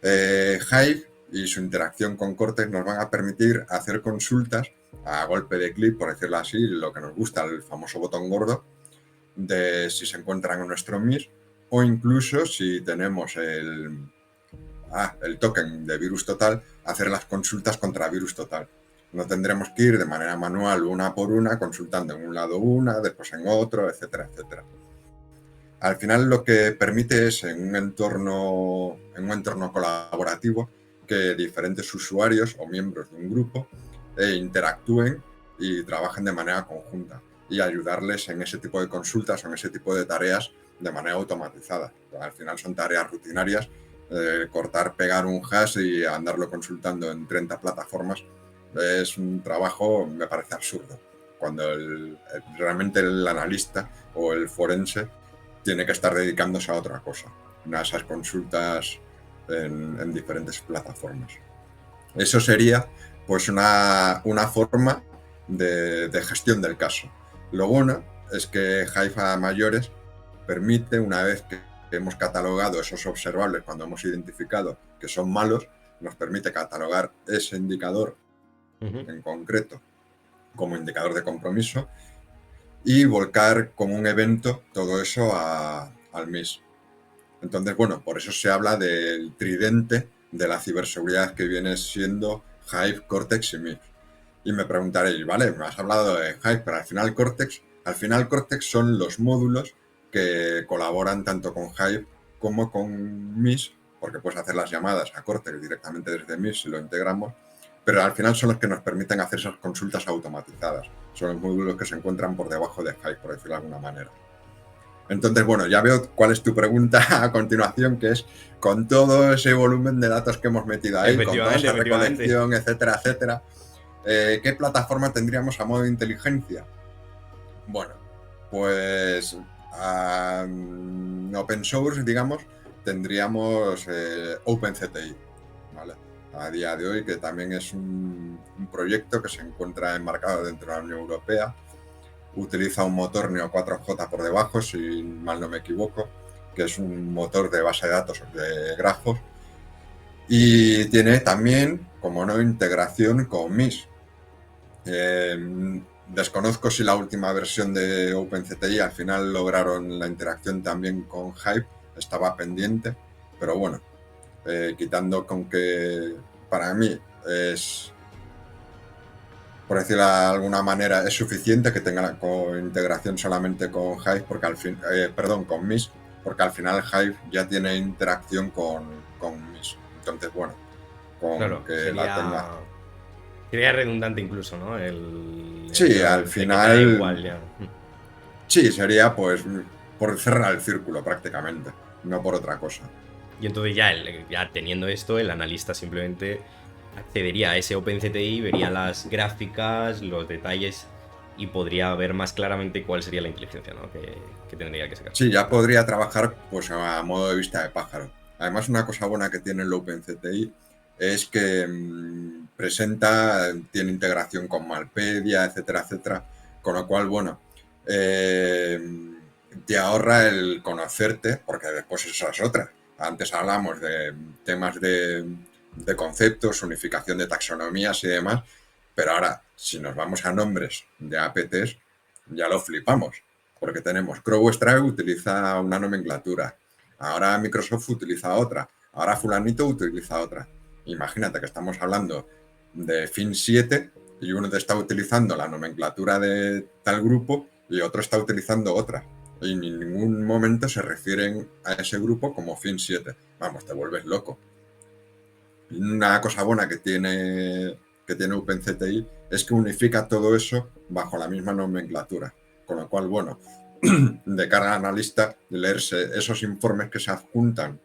Speaker 2: Hive y su interacción con Cortex nos van a permitir hacer consultas a golpe de clic, por decirlo así, lo que nos gusta, el famoso botón gordo, de si se encuentran en nuestro MIS o incluso si tenemos el token de virus total, hacer las consultas contra virus total. No tendremos que ir de manera manual una por una, consultando en un lado una, después en otro, etcétera, etcétera. Al final lo que permite es en un entorno colaborativo que diferentes usuarios o miembros de un grupo interactúen y trabajen de manera conjunta y ayudarles en ese tipo de consultas o en ese tipo de tareas de manera automatizada. Al final son tareas rutinarias, cortar, pegar un hash y andarlo consultando en 30 plataformas es un trabajo, me parece absurdo, cuando realmente el analista o el forense tiene que estar dedicándose a otra cosa, a esas consultas en diferentes plataformas. Eso sería pues una forma de gestión del caso. Lo bueno es que Hive a mayores permite, una vez que hemos catalogado esos observables, cuando hemos identificado que son malos, nos permite catalogar ese indicador en concreto como indicador de compromiso y volcar como un evento todo eso al MIS. Entonces, bueno, por eso se habla del tridente de la ciberseguridad que viene siendo Hive, Cortex y MIS. Y me preguntaréis, vale, me has hablado de Hive, pero al final Cortex son los módulos que colaboran tanto con Hive como con MIS, porque puedes hacer las llamadas a Cortex directamente desde MIS si lo integramos, pero al final son los que nos permiten hacer esas consultas automatizadas. Son los módulos que se encuentran por debajo de Hive, por decirlo de alguna manera. Entonces, bueno, ya veo cuál es tu pregunta a continuación, que es con todo ese volumen de datos que hemos metido ahí, con toda
Speaker 1: efectivamente,
Speaker 2: esa
Speaker 1: efectivamente.
Speaker 2: recolección, etcétera, etcétera, ¿Qué plataforma tendríamos a modo de inteligencia? Bueno, pues open source, digamos, tendríamos OpenCTI, ¿vale? A día de hoy, que también es un proyecto que se encuentra enmarcado dentro de la Unión Europea. Utiliza un motor Neo 4J por debajo, si mal no me equivoco, que es un motor de base de datos de grafos. Y tiene también, como no, integración con MIS. Desconozco si la última versión de OpenCTI al final lograron la interacción también con Hive, estaba pendiente, pero bueno, quitando con que para mí es, por decirlo de alguna manera, es suficiente que tenga integración solamente con Hive, porque con MIS, porque al final Hive ya tiene interacción con MIS. Entonces, bueno, con
Speaker 1: Claro,
Speaker 2: que la tenga.
Speaker 1: sería redundante incluso, ¿no? El
Speaker 2: Sí,
Speaker 1: hecho
Speaker 2: al
Speaker 1: de que te da igual
Speaker 2: final,
Speaker 1: ya.
Speaker 2: sí, sería pues por cerrar el círculo prácticamente, no por otra cosa.
Speaker 1: Y entonces ya teniendo esto, el analista simplemente accedería a ese OpenCTI, vería las gráficas, los detalles y podría ver más claramente cuál sería la inteligencia, ¿no? que tendría que sacar.
Speaker 2: Sí, ya podría trabajar pues a modo de vista de pájaro. Además, una cosa buena que tiene el OpenCTI es que tiene integración con Malpedia, etcétera, etcétera, con lo cual, bueno, eh, te ahorra el conocerte, porque después esa es otra. Antes hablamos de temas de conceptos, unificación de taxonomías y demás, pero ahora, si nos vamos a nombres de APTs, ya lo flipamos, porque tenemos CrowdStrike utiliza una nomenclatura, ahora Microsoft utiliza otra, ahora fulanito utiliza otra. Imagínate que estamos hablando de FIN7 y uno está utilizando la nomenclatura de tal grupo y otro está utilizando otra. Y en ningún momento se refieren a ese grupo como FIN7. Vamos, te vuelves loco. Una cosa buena que tiene OpenCTI es que unifica todo eso bajo la misma nomenclatura. Con lo cual, bueno, de cara al analista, leerse esos informes que se adjuntan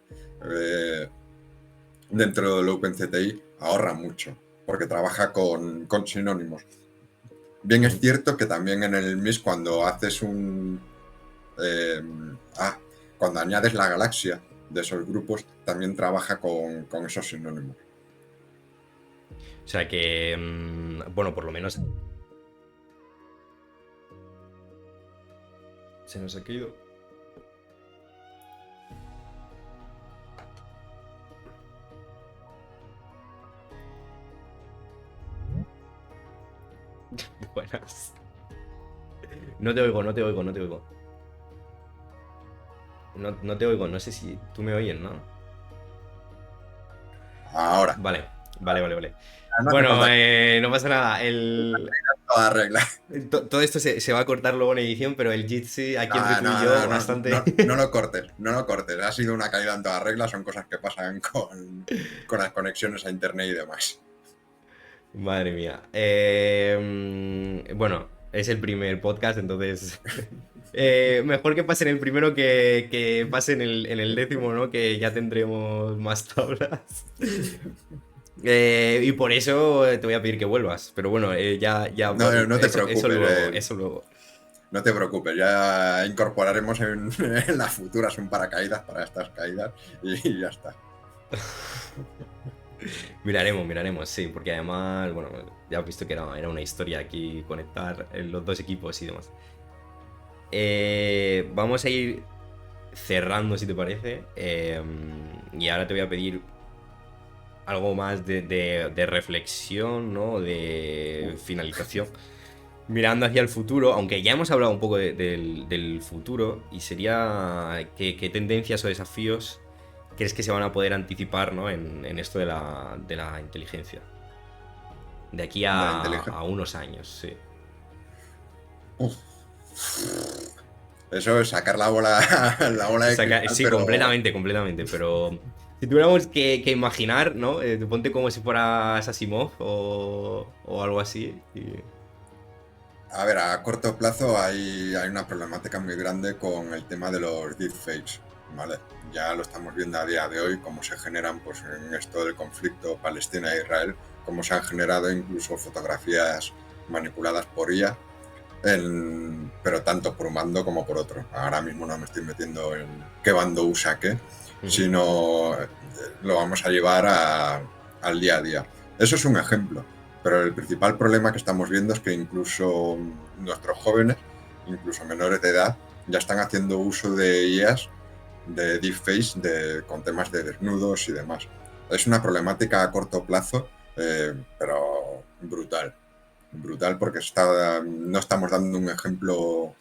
Speaker 2: dentro del OpenCTI ahorra mucho, porque trabaja con sinónimos. Bien es cierto que también en el MIS cuando haces eh, cuando añades la galaxia de esos grupos, también trabaja con esos sinónimos.
Speaker 1: O sea que, bueno, por lo menos... Se nos ha caído. Buenas. No te oigo, no te oigo, no te oigo. No te oigo, no sé si tú me oyes, ¿no?
Speaker 2: Ahora,
Speaker 1: Vale, vale.
Speaker 2: no hace
Speaker 1: Bueno,
Speaker 2: falta
Speaker 1: no pasa nada.
Speaker 2: toda regla.
Speaker 1: Todo esto se va a cortar luego en edición, pero el Jitsi, aquí entre
Speaker 2: No,
Speaker 1: tú y
Speaker 2: no,
Speaker 1: yo,
Speaker 2: no, no,
Speaker 1: bastante.
Speaker 2: no, no lo cortes, no lo cortes. Ha sido una caída en toda regla, son cosas que pasan con las conexiones a internet y demás.
Speaker 1: Madre mía. Bueno, es el primer podcast, entonces. Mejor que pase en el primero que pase en el décimo, ¿no? Que ya tendremos más tablas. Y por eso te voy a pedir que vuelvas. Pero bueno, ya
Speaker 2: No, no te
Speaker 1: eso
Speaker 2: preocupes,
Speaker 1: luego, eso luego.
Speaker 2: no te preocupes, ya incorporaremos en las futuras un paracaídas para estas caídas y ya está.
Speaker 1: Miraremos, sí, porque además, bueno, ya has visto que era una historia aquí conectar los dos equipos y demás. Vamos a ir cerrando, si te parece. Y ahora te voy a pedir algo más de reflexión, ¿no? De finalización. Mirando hacia el futuro, aunque ya hemos hablado un poco del futuro, y sería qué tendencias o desafíos crees que se van a poder anticipar, ¿no? en esto de la inteligencia. De aquí
Speaker 2: De la
Speaker 1: a
Speaker 2: inteligencia.
Speaker 1: unos años, sí.
Speaker 2: Eso es sacar la bola de
Speaker 1: Sí,
Speaker 2: pero
Speaker 1: completamente, pero si tuviéramos que imaginar, ¿no? Ponte como si fueras Asimov o algo así.
Speaker 2: a ver, a corto plazo hay una problemática muy grande con el tema de los deepfakes, ¿vale? Ya lo estamos viendo a día de hoy, cómo se generan pues, en esto del conflicto Palestina-Israel cómo se han generado incluso fotografías manipuladas por IA, pero tanto por un bando como por otro. Ahora mismo no me estoy metiendo en qué bando usa qué, sino lo vamos a llevar al día a día. Eso es un ejemplo, pero el principal problema que estamos viendo es que incluso nuestros jóvenes, incluso menores de edad, ya están haciendo uso de IAs, de deepface, con temas de desnudos y demás. Es una problemática a corto plazo, pero brutal. Brutal porque no estamos dando un ejemplo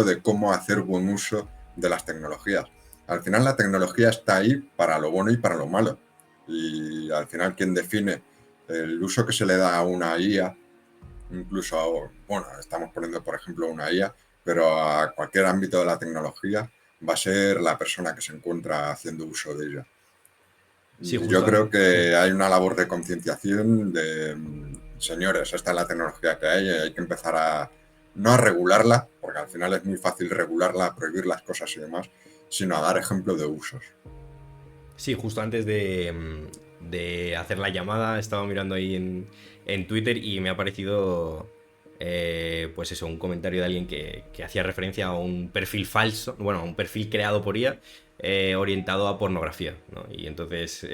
Speaker 2: de cómo hacer buen uso de las tecnologías. Al final la tecnología está ahí para lo bueno y para lo malo. Y al final quien define el uso que se le da a una IA, incluso, bueno, estamos poniendo por ejemplo una IA, pero a cualquier ámbito de la tecnología va a ser la persona que se encuentra haciendo uso de ella.
Speaker 1: Sí,
Speaker 2: Yo
Speaker 1: justo
Speaker 2: creo
Speaker 1: antes.
Speaker 2: que hay una labor de concienciación de, señores, esta es la tecnología que hay que empezar no a regularla, porque al final es muy fácil regularla, prohibir las cosas y demás, sino a dar ejemplo de usos.
Speaker 1: Sí, justo antes de hacer la llamada, estaba mirando ahí en Twitter y me ha aparecido, pues eso, un comentario de alguien que hacía referencia a un perfil falso, bueno, a un perfil creado por IA, orientado a pornografía, ¿no? Y entonces,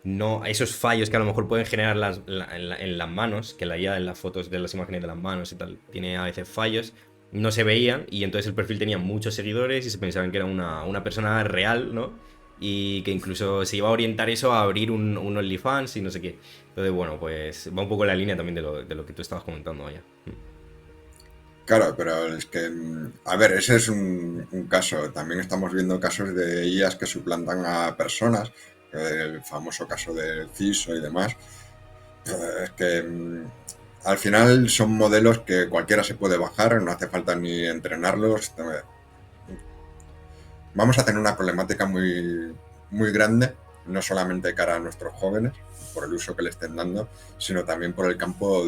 Speaker 1: no, esos fallos que a lo mejor pueden generar en las manos, que la IA en las fotos de las imágenes de las manos y tal, tiene a veces fallos, no se veían y entonces el perfil tenía muchos seguidores y se pensaban que era una persona real, ¿no? Y que incluso se iba a orientar eso a abrir un OnlyFans y no sé qué. Entonces, bueno, pues va un poco en la línea también de lo que tú estabas comentando allá.
Speaker 2: Claro, pero es que, a ver, ese es un caso. También estamos viendo casos de IAs que suplantan a personas, el famoso caso del CISO y demás. Es que al final son modelos que cualquiera se puede bajar, no hace falta ni entrenarlos. Vamos a tener una problemática muy, muy grande, no solamente de cara a nuestros jóvenes, por el uso que le estén dando, sino también por el campo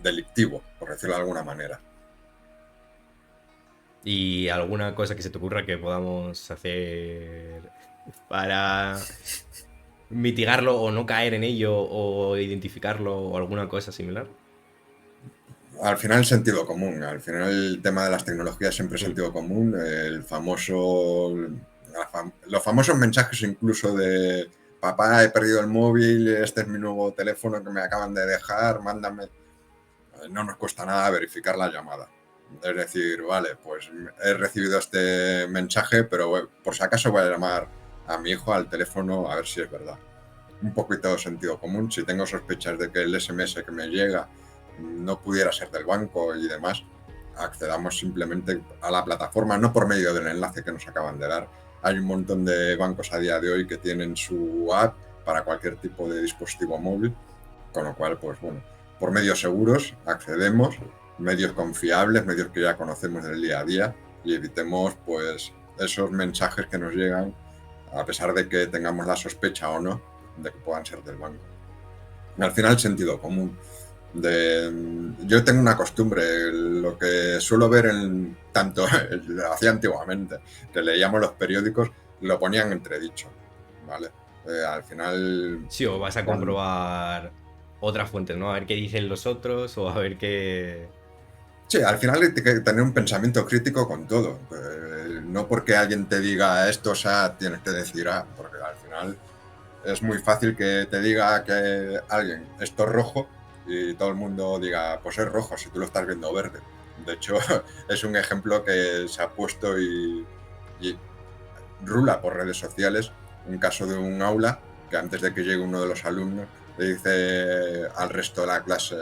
Speaker 2: delictivo, por decirlo de alguna manera.
Speaker 1: ¿Y alguna cosa que se te ocurra que podamos hacer para mitigarlo o no caer en ello o identificarlo o alguna cosa similar?
Speaker 2: Al final el sentido común, al final el tema de las tecnologías siempre es sentido común, los famosos mensajes incluso de papá, he perdido el móvil, este es mi nuevo teléfono que me acaban de dejar, mándame. No nos cuesta nada verificar la llamada. Es decir, vale, pues he recibido este mensaje, pero por si acaso voy a llamar a mi hijo al teléfono a ver si es verdad. Un poquito de sentido común. Si tengo sospechas de que el SMS que me llega no pudiera ser del banco y demás, accedamos simplemente a la plataforma, no por medio del enlace que nos acaban de dar. Hay un montón de bancos a día de hoy que tienen su app para cualquier tipo de dispositivo móvil, con lo cual, pues bueno, por medios seguros accedemos, medios confiables, medios que ya conocemos del día a día y evitemos pues esos mensajes que nos llegan a pesar de que tengamos la sospecha o no de que puedan ser del banco. Al final, sentido común. Yo tengo una costumbre, lo que suelo ver tanto lo hacía antiguamente, que leíamos los periódicos, lo ponían entredicho, ¿vale? Al final,
Speaker 1: Sí, o vas a
Speaker 2: cuando,
Speaker 1: comprobar otras fuentes, ¿no? A ver qué dicen los otros o a ver qué...
Speaker 2: sí, al final hay que tener un pensamiento crítico con todo. No porque alguien te diga esto, o sea, tienes que decir porque al final es muy fácil que te diga que alguien esto es rojo y todo el mundo diga, pues es rojo si tú lo estás viendo verde. De hecho, es un ejemplo que se ha puesto y rula por redes sociales, un caso de un aula que antes de que llegue uno de los alumnos le dice al resto de la clase,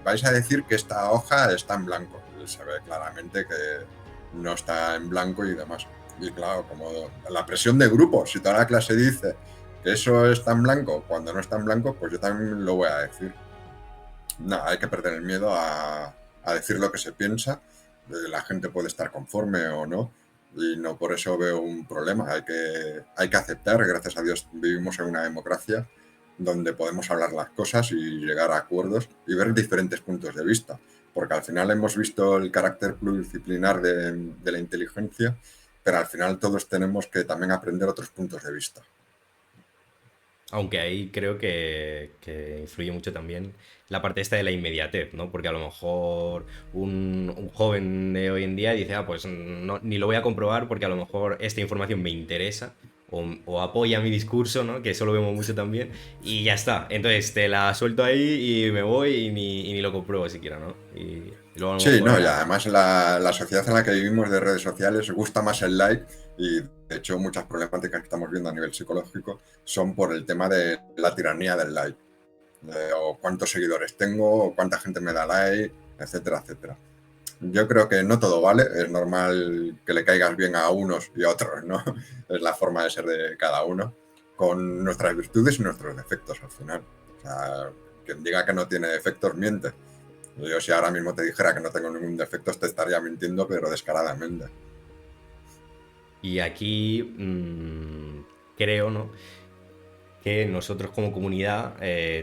Speaker 2: vais a decir que esta hoja está en blanco. Y se ve claramente que no está en blanco y demás. Y claro, como la presión de grupo, si toda la clase dice que eso está en blanco, cuando no está en blanco, pues yo también lo voy a decir. No, hay que perder el miedo a decir lo que se piensa. La gente puede estar conforme o no, y no por eso veo un problema. Hay que aceptar, gracias a Dios vivimos en una democracia donde podemos hablar las cosas y llegar a acuerdos y ver diferentes puntos de vista, porque al final hemos visto el carácter pluridisciplinar de la inteligencia, pero al final todos tenemos que también aprender otros puntos de vista.
Speaker 1: Aunque ahí creo que influye mucho también la parte esta de la inmediatez, ¿no? Porque a lo mejor un joven de hoy en día dice, ah, pues ni lo voy a comprobar porque a lo mejor esta información me interesa o apoya mi discurso, ¿no? Que eso lo vemos mucho también, y ya está. Entonces te la suelto ahí y me voy y ni lo compruebo siquiera, ¿no? Y luego a lo
Speaker 2: Sí,
Speaker 1: mejor
Speaker 2: no, y además la sociedad en la que vivimos de redes sociales gusta más el like y de hecho muchas problemáticas que estamos viendo a nivel psicológico son por el tema de la tiranía del like, o cuántos seguidores tengo, o cuánta gente me da like, etcétera, etcétera. Yo creo que no todo vale, es normal que le caigas bien a unos y a otros, ¿no? Es la forma de ser de cada uno, con nuestras virtudes y nuestros defectos al final. O sea, quien diga que no tiene defectos miente. Yo si ahora mismo te dijera que no tengo ningún defecto, te estaría mintiendo, pero descaradamente.
Speaker 1: y aquí creo, ¿no? Que nosotros como comunidad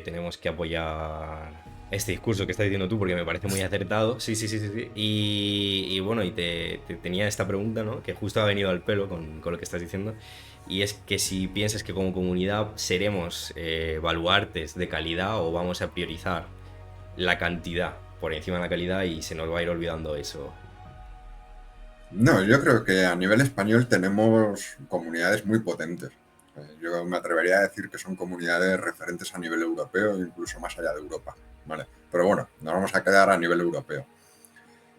Speaker 1: tenemos que apoyar este discurso que estás diciendo tú porque me parece muy acertado. Sí, sí, sí, sí, sí. Y bueno, y te tenía esta pregunta, ¿no? Que justo ha venido al pelo con lo que estás diciendo. Y es que si piensas que como comunidad seremos baluartes de calidad o vamos a priorizar la cantidad por encima de la calidad y se nos va a ir olvidando eso.
Speaker 2: No, yo creo que a nivel español tenemos comunidades muy potentes. Yo me atrevería a decir que son comunidades referentes a nivel europeo, incluso más allá de Europa. ¿Vale? Pero bueno, nos vamos a quedar a nivel europeo.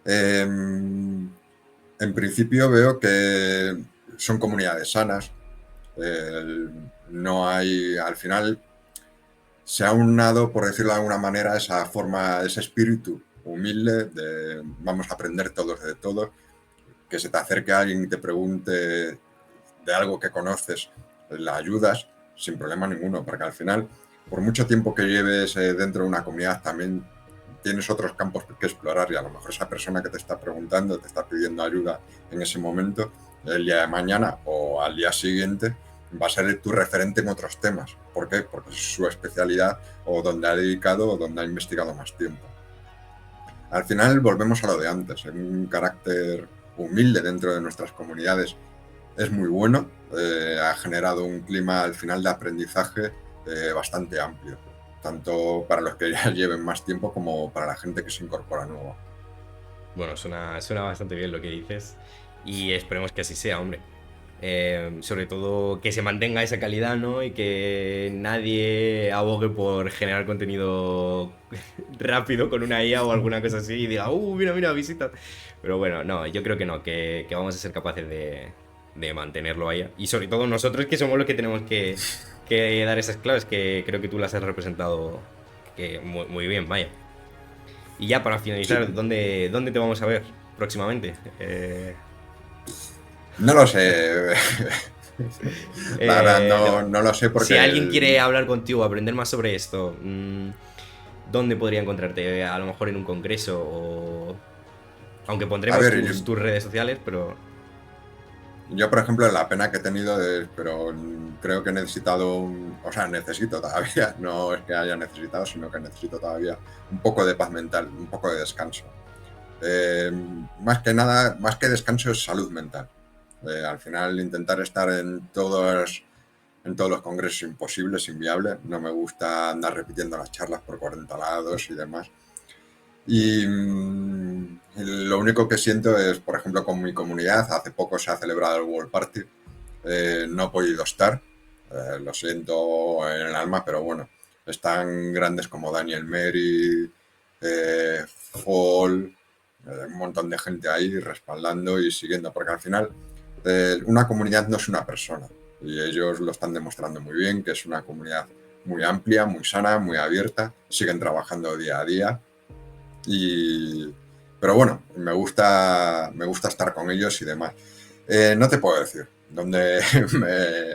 Speaker 2: Eh, en principio veo que son comunidades sanas. No hay, al final, se ha unado, por decirlo de alguna manera, esa forma, ese espíritu humilde de vamos a aprender todos de todos, que se te acerque a alguien y te pregunte de algo que conoces, la ayudas sin problema ninguno, porque al final, por mucho tiempo que lleves dentro de una comunidad, también tienes otros campos que explorar y a lo mejor esa persona que te está preguntando, te está pidiendo ayuda en ese momento, el día de mañana o al día siguiente, va a ser tu referente en otros temas. ¿Por qué? Porque es su especialidad o donde ha dedicado o donde ha investigado más tiempo. Al final volvemos a lo de antes, un carácter humilde dentro de nuestras comunidades es muy bueno, ha generado un clima al final de aprendizaje bastante amplio, tanto para los que ya lleven más tiempo como para la gente que se incorpora nuevo.
Speaker 1: Bueno, suena bastante bien lo que dices y esperemos que así sea, hombre. Sobre todo que se mantenga esa calidad, ¿no? Y que nadie abogue por generar contenido rápido con una IA o alguna cosa así y diga, mira, mira, visita. Pero bueno, no, yo creo que no, que vamos a ser capaces de mantenerlo allá. Y sobre todo nosotros que somos los que tenemos que dar esas claves, que creo que tú las has representado que muy, muy bien, vaya. Y ya para
Speaker 2: Sí,
Speaker 1: finalizar, ¿dónde te vamos a ver próximamente?
Speaker 2: no lo sé, la verdad
Speaker 1: No.
Speaker 2: no lo sé
Speaker 1: Si
Speaker 2: porque
Speaker 1: alguien quiere hablar contigo, aprender más sobre esto, ¿dónde podría encontrarte? A lo mejor en un congreso o... Aunque
Speaker 2: a
Speaker 1: pondremos
Speaker 2: ver,
Speaker 1: tus redes sociales, pero...
Speaker 2: yo, por ejemplo, la pena que he tenido es, pero creo que he necesitado, o sea, necesito todavía, no es que haya necesitado, sino que necesito todavía un poco de paz mental, un poco de descanso. Eh, Más que nada, más que descanso es salud mental. Al final intentar estar en todos los congresos es imposible, es inviable. No me gusta andar repitiendo las charlas por 40 lados y demás. Y lo único que siento es, por ejemplo, con mi comunidad, hace poco se ha celebrado el World Party, no he podido estar, lo siento en el alma, pero bueno, están grandes como Daniel Meri, Fall, un montón de gente ahí respaldando y siguiendo, porque al final una comunidad no es una persona y ellos lo están demostrando muy bien, que es una comunidad muy amplia, muy sana, muy abierta, siguen trabajando día a día y, pero bueno, me gusta estar con ellos y demás. No te puedo decir dónde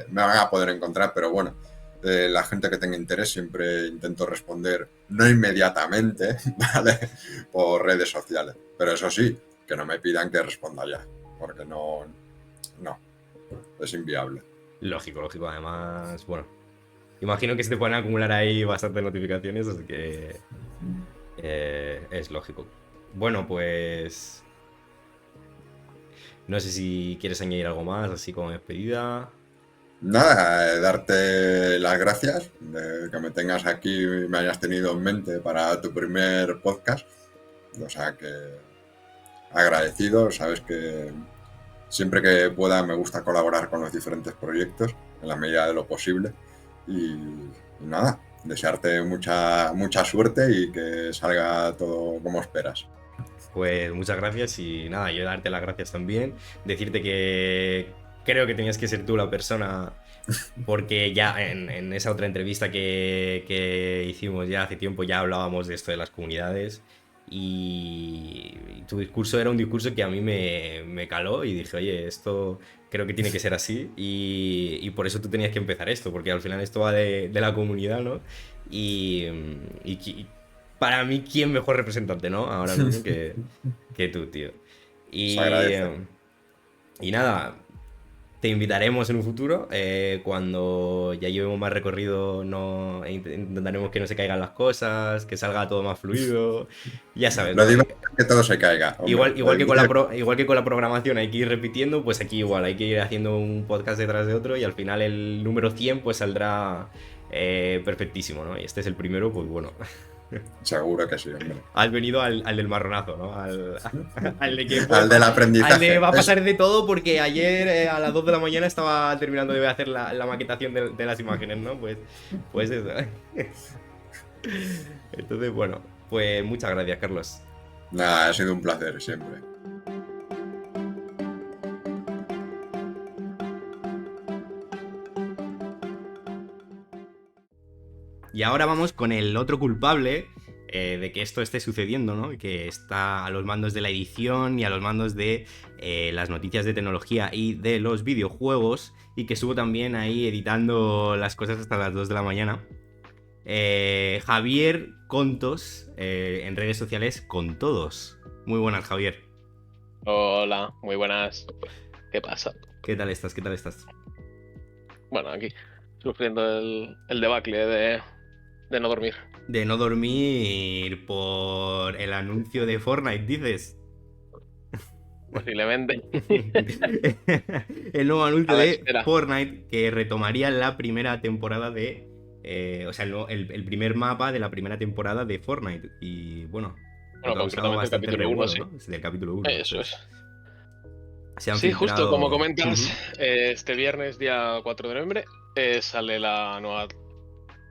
Speaker 2: me van a poder encontrar, pero bueno, la gente que tenga interés siempre intento responder, no inmediatamente, ¿vale? Por redes sociales. Pero eso sí, que no me pidan que responda ya, porque no, es inviable.
Speaker 1: Lógico, lógico. Además, bueno, imagino que se te pueden acumular ahí bastantes notificaciones, así que es lógico. Bueno, pues... No sé si quieres añadir algo más, así como despedida.
Speaker 2: Nada, darte las gracias de que me tengas aquí y me hayas tenido en mente para tu primer podcast. O sea que agradecido, sabes que siempre que pueda me gusta colaborar con los diferentes proyectos en la medida de lo posible. Y nada, desearte mucha suerte y que salga todo como esperas.
Speaker 1: Pues muchas gracias y nada, yo darte las gracias también. Decirte que creo que tenías que ser tú la persona, porque ya en esa otra entrevista que hicimos ya hace tiempo ya hablábamos de esto de las comunidades y tu discurso era un discurso que a mí me caló y dije, oye, esto creo que tiene que ser así y por eso tú tenías que empezar esto, porque al final esto va de la comunidad, ¿no? Y, y para mí, ¿quién mejor representante, no? Ahora mismo que tú, tío.
Speaker 2: Se
Speaker 1: Y,
Speaker 2: agradece.
Speaker 1: y nada, te invitaremos en un futuro, cuando ya llevemos más recorrido, no, intentaremos que no se caigan las cosas, que salga todo más fluido. Ya sabes,
Speaker 2: Lo
Speaker 1: ¿no?
Speaker 2: divertido es que todo se caiga, hombre.
Speaker 1: Igual que con igual que con la programación hay que ir repitiendo, pues aquí igual hay que ir haciendo un podcast detrás de otro y al final el número 100 pues saldrá perfectísimo, ¿no? Y este es el primero, pues bueno.
Speaker 2: Seguro que sí, hombre.
Speaker 1: Has venido al del marronazo, ¿no? Al de que
Speaker 2: Al del
Speaker 1: al de
Speaker 2: aprendizaje.
Speaker 1: va a pasar de todo porque ayer, a las 2 de la mañana estaba terminando de hacer la maquetación de las imágenes, ¿no? Pues eso. Entonces, bueno, pues muchas gracias, Carlos.
Speaker 2: Nada, ha sido un placer siempre.
Speaker 1: Y ahora vamos con el otro culpable, de que esto esté sucediendo, ¿no? Que está a los mandos de la edición y a los mandos de las noticias de tecnología y de los videojuegos y que estuvo también ahí editando las cosas hasta las 2 de la mañana. Javier Contos, en redes sociales con todos. Muy buenas, Javier.
Speaker 3: Hola, muy buenas. ¿Qué pasa?
Speaker 1: ¿Qué tal estás? ¿Qué tal estás?
Speaker 3: Bueno, aquí sufriendo el debacle de no dormir.
Speaker 1: De no dormir por el anuncio de Fortnite, dices.
Speaker 3: Posiblemente.
Speaker 1: El nuevo anuncio
Speaker 3: A la
Speaker 1: de
Speaker 3: espera.
Speaker 1: Fortnite que retomaría la primera temporada de. O sea, el primer mapa de la primera temporada de Fortnite. Y bueno, ha
Speaker 3: Bueno,
Speaker 1: causado
Speaker 3: concretamente el
Speaker 1: bastante
Speaker 3: capítulo 1,
Speaker 1: revuelo,
Speaker 3: sí.
Speaker 1: ¿no? Es del capítulo 1.
Speaker 3: Eso
Speaker 1: Entonces,
Speaker 3: es.
Speaker 1: se han
Speaker 3: Sí, justo como
Speaker 1: filtrado.
Speaker 3: comentas,
Speaker 1: Ujú.
Speaker 3: este viernes, día 4 de noviembre, sale la nueva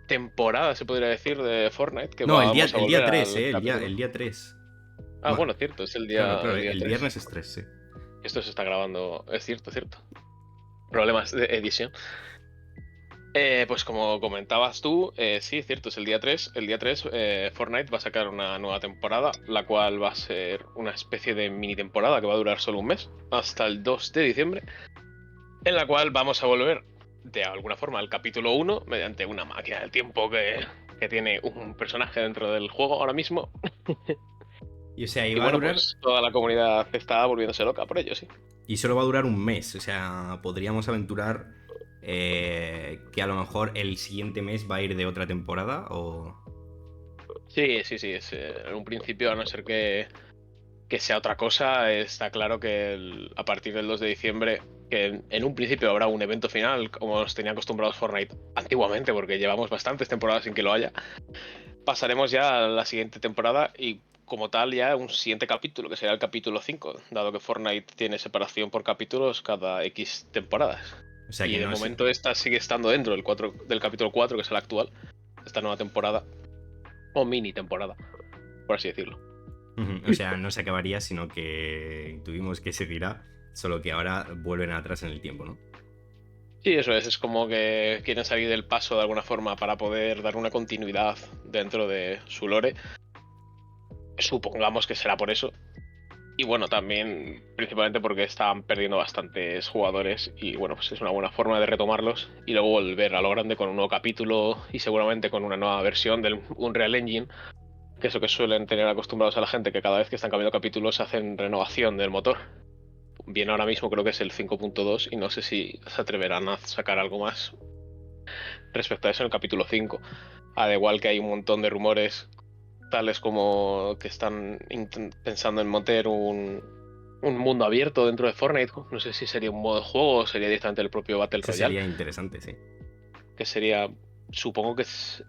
Speaker 3: temporada, se podría decir, de Fortnite, que
Speaker 1: No,
Speaker 3: vamos a
Speaker 1: el día
Speaker 3: volver
Speaker 1: 3,
Speaker 3: al capítulo.
Speaker 1: el día 3.
Speaker 3: Ah, bueno, cierto, es
Speaker 1: Claro, claro,
Speaker 3: el día
Speaker 1: el
Speaker 3: 3.
Speaker 1: viernes es 3, sí.
Speaker 3: Esto se está grabando, es cierto, cierto. Problemas de edición. Pues como comentabas tú, sí, cierto, es el día 3. El día 3, Fortnite va a sacar una nueva temporada, la cual va a ser una especie de mini temporada que va a durar solo un mes, hasta el 2 de diciembre, en la cual vamos a volver de alguna forma al capítulo 1 mediante una máquina del tiempo que tiene un personaje dentro del juego ahora mismo.
Speaker 1: Y o sea, y
Speaker 3: Y
Speaker 1: va a
Speaker 3: bueno,
Speaker 1: durar.
Speaker 3: pues toda la comunidad está volviéndose loca por ello, sí.
Speaker 1: Y solo va a durar un mes. O sea, podríamos aventurar, que a lo mejor el siguiente mes va a ir de otra temporada o.
Speaker 3: Sí, sí, sí, en un principio, a no ser que sea otra cosa, está claro que a partir del 2 de diciembre, que en un principio habrá un evento final, como nos tenía acostumbrados Fortnite antiguamente, porque llevamos bastantes temporadas sin que lo haya, pasaremos ya a la siguiente temporada y como tal ya un siguiente capítulo, que será el capítulo 5, dado que Fortnite tiene separación por capítulos cada X temporadas.
Speaker 1: O sea
Speaker 3: Y
Speaker 1: que
Speaker 3: de
Speaker 1: no es.
Speaker 3: momento esta sigue estando dentro del capítulo 4, que es el actual, esta nueva temporada, o mini temporada, por así decirlo.
Speaker 1: O sea, no se acabaría, sino que tuvimos que seguirá. Solo que ahora vuelven atrás en el tiempo, ¿no?
Speaker 3: Sí, eso es como que quieren salir del paso de alguna forma para poder dar una continuidad dentro de su lore. Supongamos que será por eso. Y bueno, también principalmente porque están perdiendo bastantes jugadores y bueno, pues es una buena forma de retomarlos y luego volver a lo grande con un nuevo capítulo y seguramente con una nueva versión del Unreal Engine, que es lo que suelen tener acostumbrados a la gente, que cada vez que están cambiando capítulos hacen renovación del motor. Bien, ahora mismo creo que es el 5.2 y no sé si se atreverán a sacar algo más respecto a eso en el capítulo 5. Al igual que hay un montón de rumores, tales como que están pensando en montar un mundo abierto dentro de Fortnite. No sé si sería un modo de juego o sería directamente el propio Battle
Speaker 1: Eso
Speaker 3: Royale.
Speaker 1: sería interesante, sí.
Speaker 3: Que sería, supongo que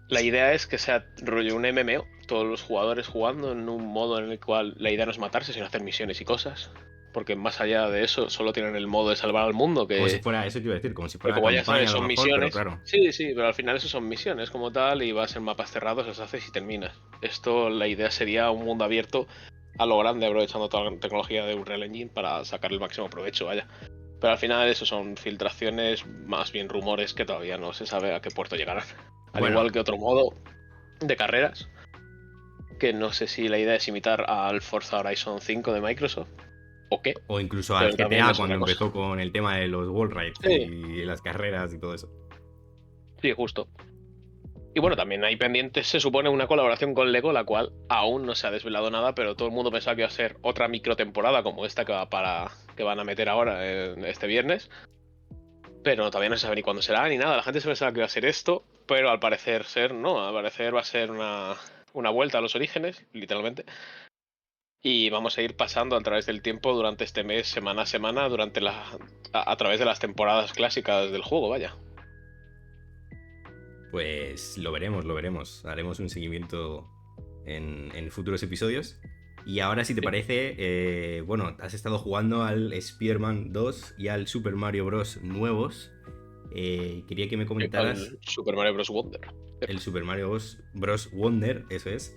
Speaker 3: la idea es que sea rollo un MMO, todos los jugadores jugando en un modo en el cual la idea no es matarse, sino hacer misiones y cosas. Porque más allá de eso, solo tienen el modo de salvar al mundo,
Speaker 1: Como si
Speaker 3: que
Speaker 1: fuera, eso te iba a decir, como si fuera
Speaker 3: como ya sabes,
Speaker 1: campaña a lo
Speaker 3: son
Speaker 1: mejor, pero
Speaker 3: misiones.
Speaker 1: claro.
Speaker 3: Sí, sí, pero al final eso son misiones como tal y vas en mapas cerrados, las haces y terminas. Esto, la idea sería un mundo abierto a lo grande, aprovechando toda la tecnología de Unreal Engine para sacar el máximo provecho, vaya. Pero al final eso son filtraciones, más bien rumores que todavía no se sabe a qué puerto llegarán. Al
Speaker 1: Bueno,
Speaker 3: igual que otro modo de carreras, que no sé si la idea es imitar al Forza Horizon 5 de Microsoft o qué,
Speaker 1: o incluso al
Speaker 3: pero también
Speaker 1: GTA
Speaker 3: es
Speaker 1: cuando
Speaker 3: otra cosa.
Speaker 1: empezó con el tema de los wall rides
Speaker 3: Sí,
Speaker 1: y las carreras y todo eso.
Speaker 3: sí, justo. Y bueno, también hay pendientes, se supone, una colaboración con Lego, la cual aún no se ha desvelado nada, pero todo el mundo pensaba que iba a ser otra microtemporada como esta que van a meter ahora este viernes. Pero todavía no se sabe ni cuándo será ni nada. La gente se pensaba que iba a ser esto, pero al parecer ser no. Al parecer va a ser una vuelta a los orígenes, literalmente. Y vamos a ir pasando a través del tiempo durante este mes, semana a semana, a través de las temporadas clásicas del juego, vaya.
Speaker 1: Pues lo veremos, lo veremos. Haremos un seguimiento en futuros episodios. Y ahora, si te
Speaker 3: Sí.
Speaker 1: parece, bueno, has estado jugando al Spider-Man 2 y al Super Mario Bros. Nuevos. Quería que me comentaras
Speaker 3: Al Super Mario Bros. Wonder.
Speaker 1: el Super Mario Bros. Wonder, eso es.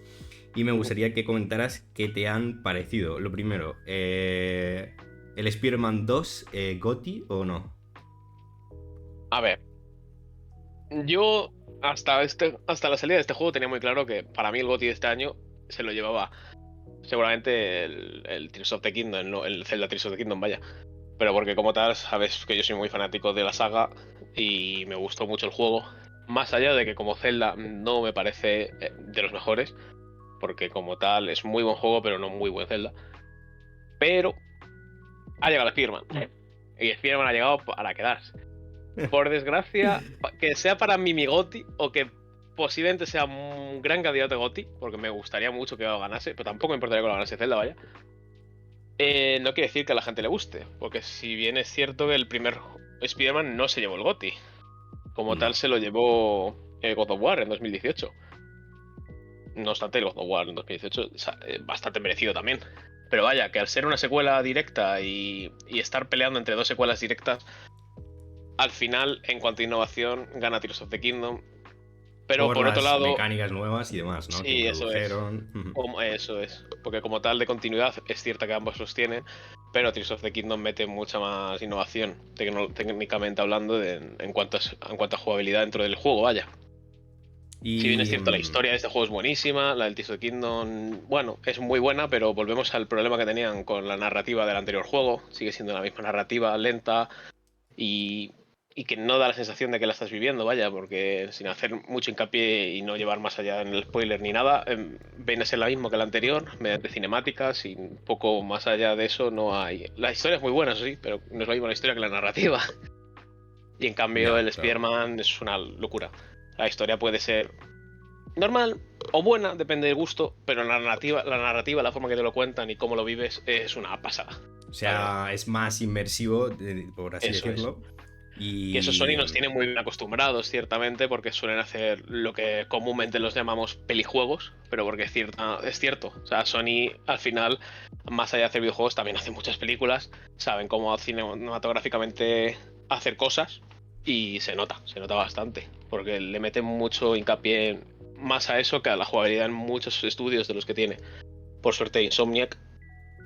Speaker 1: Y me gustaría que comentaras qué te han parecido. Lo primero, ¿el Spider-Man 2 GOTY o no?
Speaker 3: A ver, yo hasta la salida de este juego tenía muy claro que para mí el GOTY de este año se lo llevaba seguramente el Tears of the Kingdom, no, el Zelda Tears of the Kingdom, vaya. Pero porque como tal, sabes que yo soy muy fanático de la saga y me gustó mucho el juego. Más allá de que como Zelda no me parece de los mejores, porque como tal es muy buen juego, pero no muy buen Zelda. Pero ha llegado Spider-Man. Y Spider-Man ha llegado para quedarse. Por desgracia, que sea para mí mi GOTY o que posiblemente sea un gran candidato a GOTY, porque me gustaría mucho que lo ganase, pero tampoco me importaría que lo ganase Zelda, vaya. No quiere decir que a la gente le guste, porque si bien es cierto que el primer Spider-Man no se llevó el GOTY, como tal
Speaker 1: No.
Speaker 3: se lo llevó God of War en 2018. No obstante, el God of War en 2018 bastante merecido también. Pero vaya, que al ser una secuela directa y estar peleando entre dos secuelas directas, al final, en cuanto a innovación, gana Tears of the Kingdom. Pero
Speaker 1: Por
Speaker 3: por otro
Speaker 1: las
Speaker 3: lado,
Speaker 1: mecánicas nuevas y demás, ¿no? Que
Speaker 3: sí, eso es.
Speaker 1: introdujeron.
Speaker 3: Eso es. Porque como tal de continuidad, es cierto que ambos los tienen, pero Tears of the Kingdom mete mucha más innovación, técnicamente hablando, en cuanto a jugabilidad dentro del juego, vaya. Si bien es
Speaker 1: Y
Speaker 3: cierto, la historia de este juego es buenísima, la del Tears of the Kingdom, bueno, es muy buena, pero volvemos al problema que tenían con la narrativa del anterior juego. Sigue siendo la misma narrativa, lenta y, y que no da la sensación de que la estás viviendo, vaya, porque sin hacer mucho hincapié y no llevar más allá en el spoiler ni nada, viene a ser la misma que la anterior, mediante cinemáticas y un poco más allá de eso no hay. La historia es muy buena, eso sí, pero no es la misma la historia que la narrativa. Y en cambio
Speaker 1: ya,
Speaker 3: el
Speaker 1: claro.
Speaker 3: Spider-Man es una locura. La historia puede ser normal o buena, depende del gusto, pero la narrativa, la forma que te lo cuentan y cómo lo vives es una pasada,
Speaker 1: O
Speaker 3: la verdad.
Speaker 1: sea, es más inmersivo, por así
Speaker 3: Eso es.
Speaker 1: decirlo.
Speaker 3: Y eso Sony
Speaker 1: Y
Speaker 3: nos tiene muy bien acostumbrados, ciertamente, porque suelen hacer lo que comúnmente los llamamos pelijuegos, pero porque es cierto. O sea, Sony al final, más allá de hacer videojuegos, también hace muchas películas, saben cómo cinematográficamente hacer cosas y se nota bastante, porque le meten mucho hincapié más a eso que a la jugabilidad en muchos estudios de los que tiene. Por suerte, Insomniac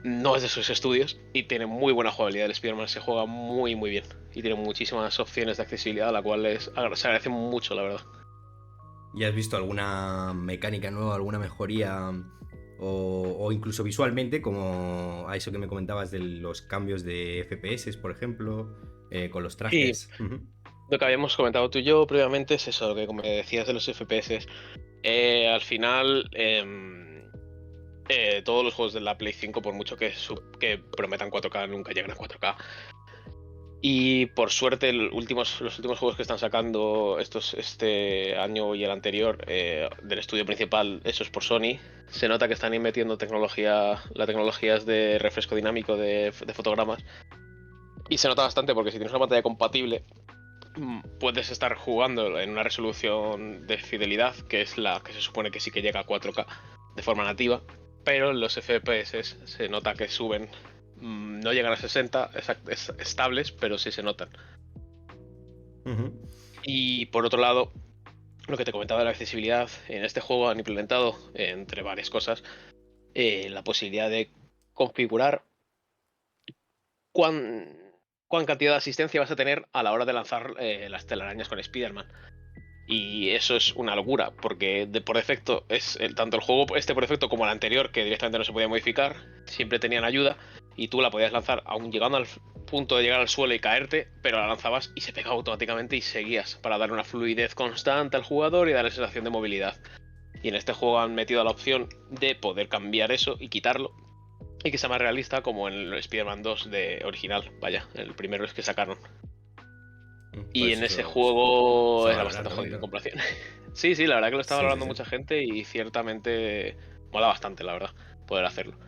Speaker 3: no es de sus estudios y tiene muy buena jugabilidad. El Spider-Man se juega muy muy bien y tiene muchísimas opciones de accesibilidad, la cual se agradece mucho, la verdad.
Speaker 1: ¿ya has visto alguna mecánica nueva, alguna mejoría? O incluso visualmente, como a eso que me comentabas de los cambios de FPS, por ejemplo, con los
Speaker 3: Y
Speaker 1: trajes. Ujú.
Speaker 3: lo que habíamos comentado tú y yo previamente es eso, lo que como decías de los FPS. Al final, todos los juegos de la Play 5, por mucho que prometan 4K, nunca llegan a 4K. Y por suerte, los últimos juegos que están sacando este año y el anterior del estudio principal, hechos por Sony, se nota que están ahí metiendo la tecnología es de refresco dinámico de fotogramas. Y se nota bastante porque si tienes una pantalla compatible, puedes estar jugando en una resolución de fidelidad, que es la que se supone que sí que llega a 4K de forma nativa, pero los FPS se nota que suben. No llegan a 60 estables, pero sí se notan.
Speaker 1: Ujú.
Speaker 3: Y por otro lado, lo que te comentaba de la accesibilidad, en este juego han implementado, entre varias cosas, la posibilidad de configurar cuán cantidad de asistencia vas a tener a la hora de lanzar las telarañas con Spider-Man. Y eso es una locura, porque por defecto tanto el juego este por defecto como el anterior, que directamente no se podía modificar, siempre tenían ayuda y tú la podías lanzar aún llegando al punto de llegar al suelo y caerte, pero la lanzabas y se pegaba automáticamente y seguías para dar una fluidez constante al jugador y darle sensación de movilidad. Y en este juego han metido la opción de poder cambiar eso y quitarlo y que sea más realista, como en el Spider-Man 2 de original, vaya, el primero es que sacaron. Y
Speaker 1: Pues
Speaker 3: en ese
Speaker 1: eso se
Speaker 3: juego
Speaker 1: va a
Speaker 3: era
Speaker 1: valorar
Speaker 3: bastante
Speaker 1: también,
Speaker 3: jodido en
Speaker 1: claro.
Speaker 3: comparación. Sí, sí, la verdad que lo está
Speaker 1: Sí, sí,
Speaker 3: valorando
Speaker 1: sí.
Speaker 3: mucha gente y ciertamente mola bastante, la verdad, poder hacerlo.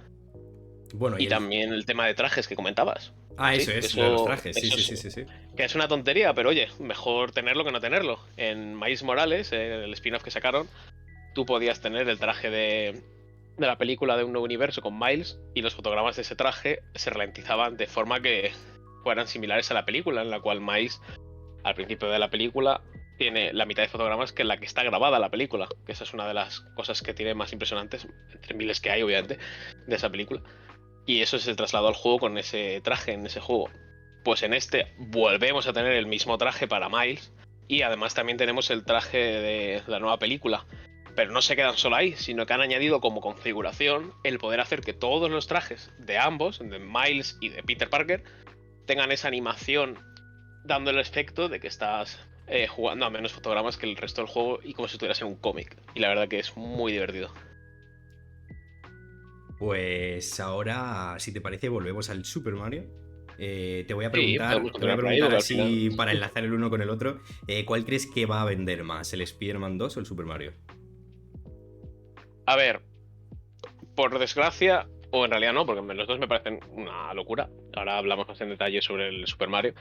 Speaker 1: Bueno, y
Speaker 3: Y
Speaker 1: el...
Speaker 3: también el tema de trajes que comentabas.
Speaker 1: Ah,
Speaker 3: Sí,
Speaker 1: eso
Speaker 3: que
Speaker 1: es, lo de los
Speaker 3: eso,
Speaker 1: trajes. Sí,
Speaker 3: eso
Speaker 1: sí,
Speaker 3: es,
Speaker 1: sí, sí, sí.
Speaker 3: que es una tontería, pero oye, mejor tenerlo que no tenerlo. En Miles Morales, el spin-off que sacaron, tú podías tener el traje de la película de un nuevo universo con Miles y los fotogramas de ese traje se ralentizaban de forma que fueran similares a la película, en la cual Miles al principio de la película tiene la mitad de fotogramas que la que está grabada la película, que esa es una de las cosas que tiene más impresionantes, entre miles que hay obviamente, de esa película. Y eso se trasladó al juego con ese traje en ese juego. Pues en este volvemos a tener el mismo traje para Miles y además también tenemos el traje de la nueva película. Pero no se quedan solo ahí, sino que han añadido como configuración el poder hacer que todos los trajes de ambos, de Miles y de Peter Parker, tengan esa animación dando el efecto de que estás jugando a menos fotogramas que el resto del juego y como si estuvieras en un cómic. Y la verdad que es muy divertido.
Speaker 1: Pues ahora, si te parece, volvemos al Super Mario. Te voy a
Speaker 3: Sí, podemos continuar por ahí
Speaker 1: preguntar
Speaker 3: porque al final...
Speaker 1: así para enlazar el uno con el otro. ¿Cuál crees que va a vender más, el Spider-Man 2 o el Super Mario?
Speaker 3: A ver, por desgracia, o en realidad no, porque los dos me parecen una locura. Ahora hablamos más en detalle sobre el Super Mario.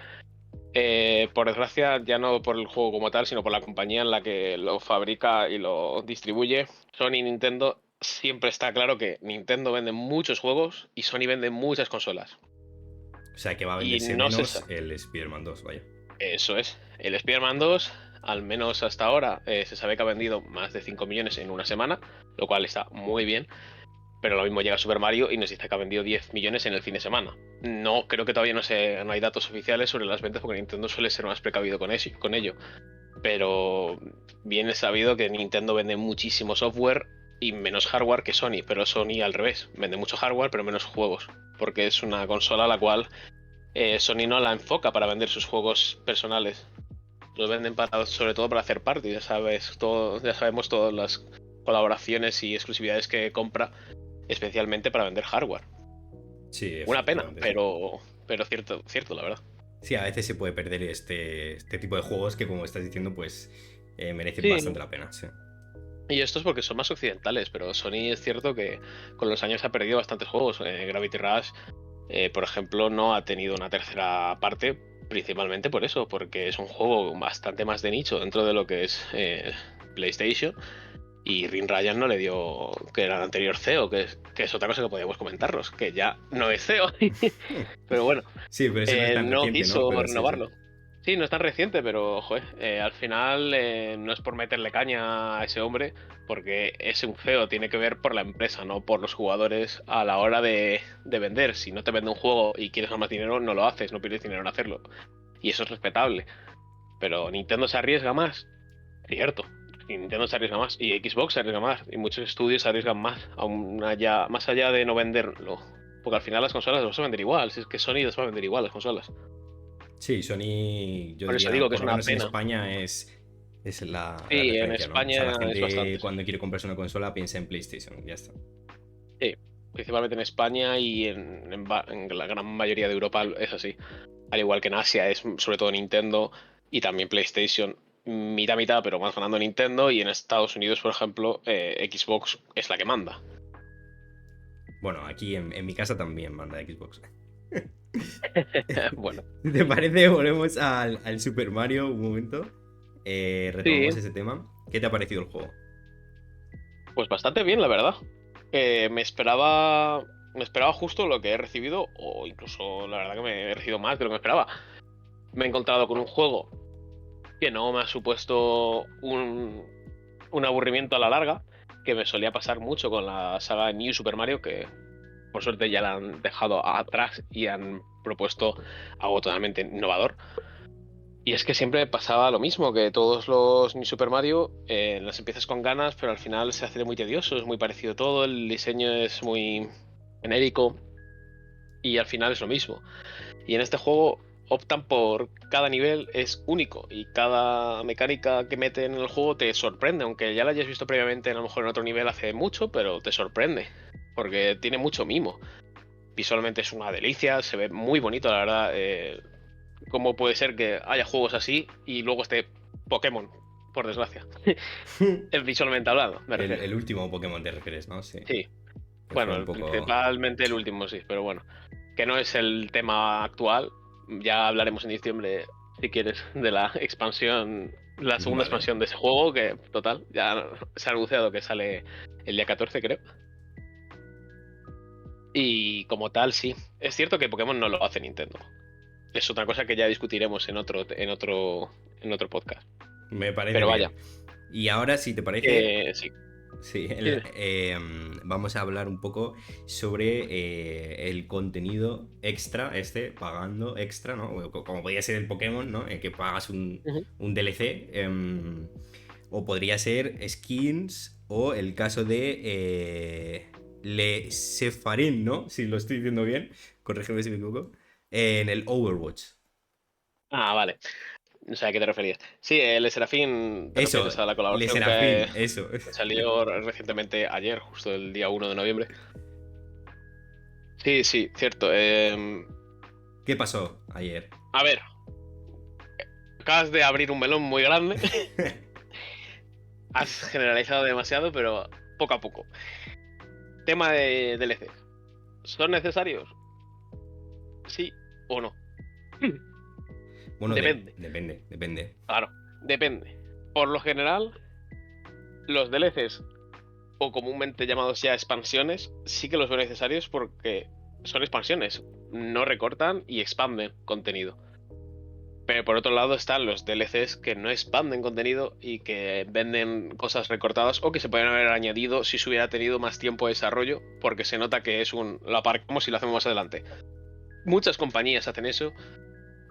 Speaker 3: Por desgracia, ya no por el juego como tal, sino por la compañía en la que lo fabrica y lo distribuye. Sony y Nintendo, siempre está claro que Nintendo vende muchos juegos y Sony vende muchas consolas.
Speaker 1: O sea, que va a
Speaker 3: Y
Speaker 1: venderse
Speaker 3: no se
Speaker 1: menos
Speaker 3: sabe.
Speaker 1: el Spider-Man 2, vaya.
Speaker 3: Eso es. El Spider-Man 2, al menos hasta ahora, se sabe que ha vendido más de 5 millones en una semana, lo cual está muy bien. Pero lo mismo llega Super Mario y nos dice que ha vendido 10 millones en el fin de semana. No, creo que todavía no hay datos oficiales sobre las ventas porque Nintendo suele ser más precavido con ello. Pero bien es sabido que Nintendo vende muchísimo software y menos hardware que Sony, pero Sony al revés, vende mucho hardware pero menos juegos, porque es una consola a la cual Sony no la enfoca para vender sus juegos personales. Los venden sobre todo para hacer party, ya sabes, ya sabemos todas las colaboraciones y exclusividades que compra, especialmente para vender hardware.
Speaker 1: Sí,
Speaker 3: Una pena,
Speaker 1: efectivamente, sí.
Speaker 3: pero cierto, la verdad.
Speaker 1: Sí, a veces se puede perder este tipo de juegos que, como estás diciendo, pues merecen bastante
Speaker 3: Sí,
Speaker 1: la pena, sí.
Speaker 3: y esto es porque son más occidentales, pero Sony es cierto que con los años ha perdido bastantes juegos. Gravity Rush, por ejemplo, no ha tenido una tercera parte, principalmente por eso, porque es un juego bastante más de nicho dentro de lo que es PlayStation. Y Rin Ryan no le dio, que era el anterior CEO, que es otra cosa que podíamos comentarnos, que ya no es CEO. Pero bueno,
Speaker 1: Sí, pero eso no es tan
Speaker 3: no
Speaker 1: reciente, ¿no?
Speaker 3: quiso
Speaker 1: Pero sí, sí.
Speaker 3: renovarlo. Sí, no es tan reciente, pero joder, al final no es por meterle caña a ese hombre, porque es un feo, tiene que ver por la empresa, no por los jugadores a la hora de vender. Si no te vende un juego y quieres más dinero, no lo haces, no pierdes dinero en hacerlo. Y eso es respetable. Pero Nintendo se arriesga más, cierto. Y Nintendo se arriesga más, y Xbox se arriesga más, y muchos estudios se arriesgan más, más allá de no venderlo. Porque al final las consolas las vas a vender igual, si es que Sony las va a vender igual las consolas.
Speaker 1: Sí, Sony, yo
Speaker 3: Por eso
Speaker 1: diría,
Speaker 3: digo que
Speaker 1: por
Speaker 3: es
Speaker 1: lo
Speaker 3: una
Speaker 1: menos en
Speaker 3: pena.
Speaker 1: España es la
Speaker 3: Sí, en
Speaker 1: referencia, ¿no? O sea, la
Speaker 3: España es bastante.
Speaker 1: gente cuando quiere comprarse una consola piensa en PlayStation, ya está.
Speaker 3: Sí, principalmente en España y en la gran mayoría de Europa es así. al igual que en Asia es sobre todo Nintendo y también PlayStation, mitad mitad, pero más ganando Nintendo, y en Estados Unidos, por ejemplo, Xbox es la que manda.
Speaker 1: Bueno, aquí en mi casa también manda Xbox.
Speaker 3: Bueno,
Speaker 1: ¿Te parece? Volvemos al Super Mario un momento.
Speaker 3: sí,
Speaker 1: Retomamos ese tema. ¿Qué te ha parecido el juego?
Speaker 3: pues bastante bien, la verdad. Me esperaba justo lo que he recibido, o incluso la verdad que me he recibido más de lo que me esperaba. Me he encontrado con un juego que no me ha supuesto un aburrimiento a la larga, que me solía pasar mucho con la saga New Super Mario, que por suerte ya la han dejado atrás y han propuesto algo totalmente innovador. Y es que siempre pasaba lo mismo, que todos los New Super Mario las empiezas con ganas, pero al final se hace muy tedioso, es muy parecido todo, el diseño es muy genérico y al final es lo mismo. Y en este juego optan por cada nivel es único y cada mecánica que meten en el juego te sorprende, aunque ya la hayas visto previamente a lo mejor en otro nivel hace mucho, pero te sorprende, porque tiene mucho mimo. Visualmente es una delicia, se ve muy bonito, la verdad. ¿Cómo puede ser que haya juegos así y luego esté Pokémon, por desgracia? Es visualmente hablando, me refiero.
Speaker 1: El último Pokémon te refieres, ¿no? Sí.
Speaker 3: Sí,
Speaker 1: Que fue
Speaker 3: bueno,
Speaker 1: un poco.
Speaker 3: principalmente el último sí, pero bueno, que no es el tema actual. Ya hablaremos en diciembre, si quieres, de la expansión, la segunda
Speaker 1: Vale.
Speaker 3: expansión de ese juego, que total, ya se ha anunciado que sale el día 14, creo. Y como tal, sí. Es cierto que Pokémon no lo hace Nintendo. Es otra cosa que ya discutiremos en otro podcast.
Speaker 1: Me parece
Speaker 3: Pero vaya,
Speaker 1: bien. Y ahora, si te parece,
Speaker 3: sí.
Speaker 1: sí,
Speaker 3: Sí.
Speaker 1: vamos a hablar un poco sobre el contenido extra, pagando extra, ¿no? Como podría ser el Pokémon, ¿no? Que pagas
Speaker 3: Ujú.
Speaker 1: un DLC. O podría ser skins, o el caso de Le Sefarin, ¿no? Si lo estoy diciendo bien, corrígeme si me equivoco. En el Overwatch.
Speaker 3: Ah, vale. No sé a qué te referías. Sí, el Serafín te
Speaker 1: Eso,
Speaker 3: refieres a la
Speaker 1: Le
Speaker 3: colaboración
Speaker 1: Serafín, eso.
Speaker 3: que salió recientemente ayer, justo el día 1 de noviembre. Sí, sí, cierto.
Speaker 1: ¿Qué pasó ayer?
Speaker 3: A ver, acabas de abrir un melón muy grande. Has generalizado demasiado, pero poco a poco. Tema de DLCs. ¿Son necesarios? ¿Sí o no?
Speaker 1: Bueno,
Speaker 3: Depende.
Speaker 1: depende.
Speaker 3: Claro, depende. Por lo general, los DLCs, o comúnmente llamados ya expansiones, sí que los veo necesarios porque son expansiones. No recortan y expanden contenido. Pero por otro lado están los DLCs que no expanden contenido y que venden cosas recortadas o que se pueden haber añadido si se hubiera tenido más tiempo de desarrollo, porque se nota que es lo aparcamos y lo hacemos más adelante. Muchas compañías hacen eso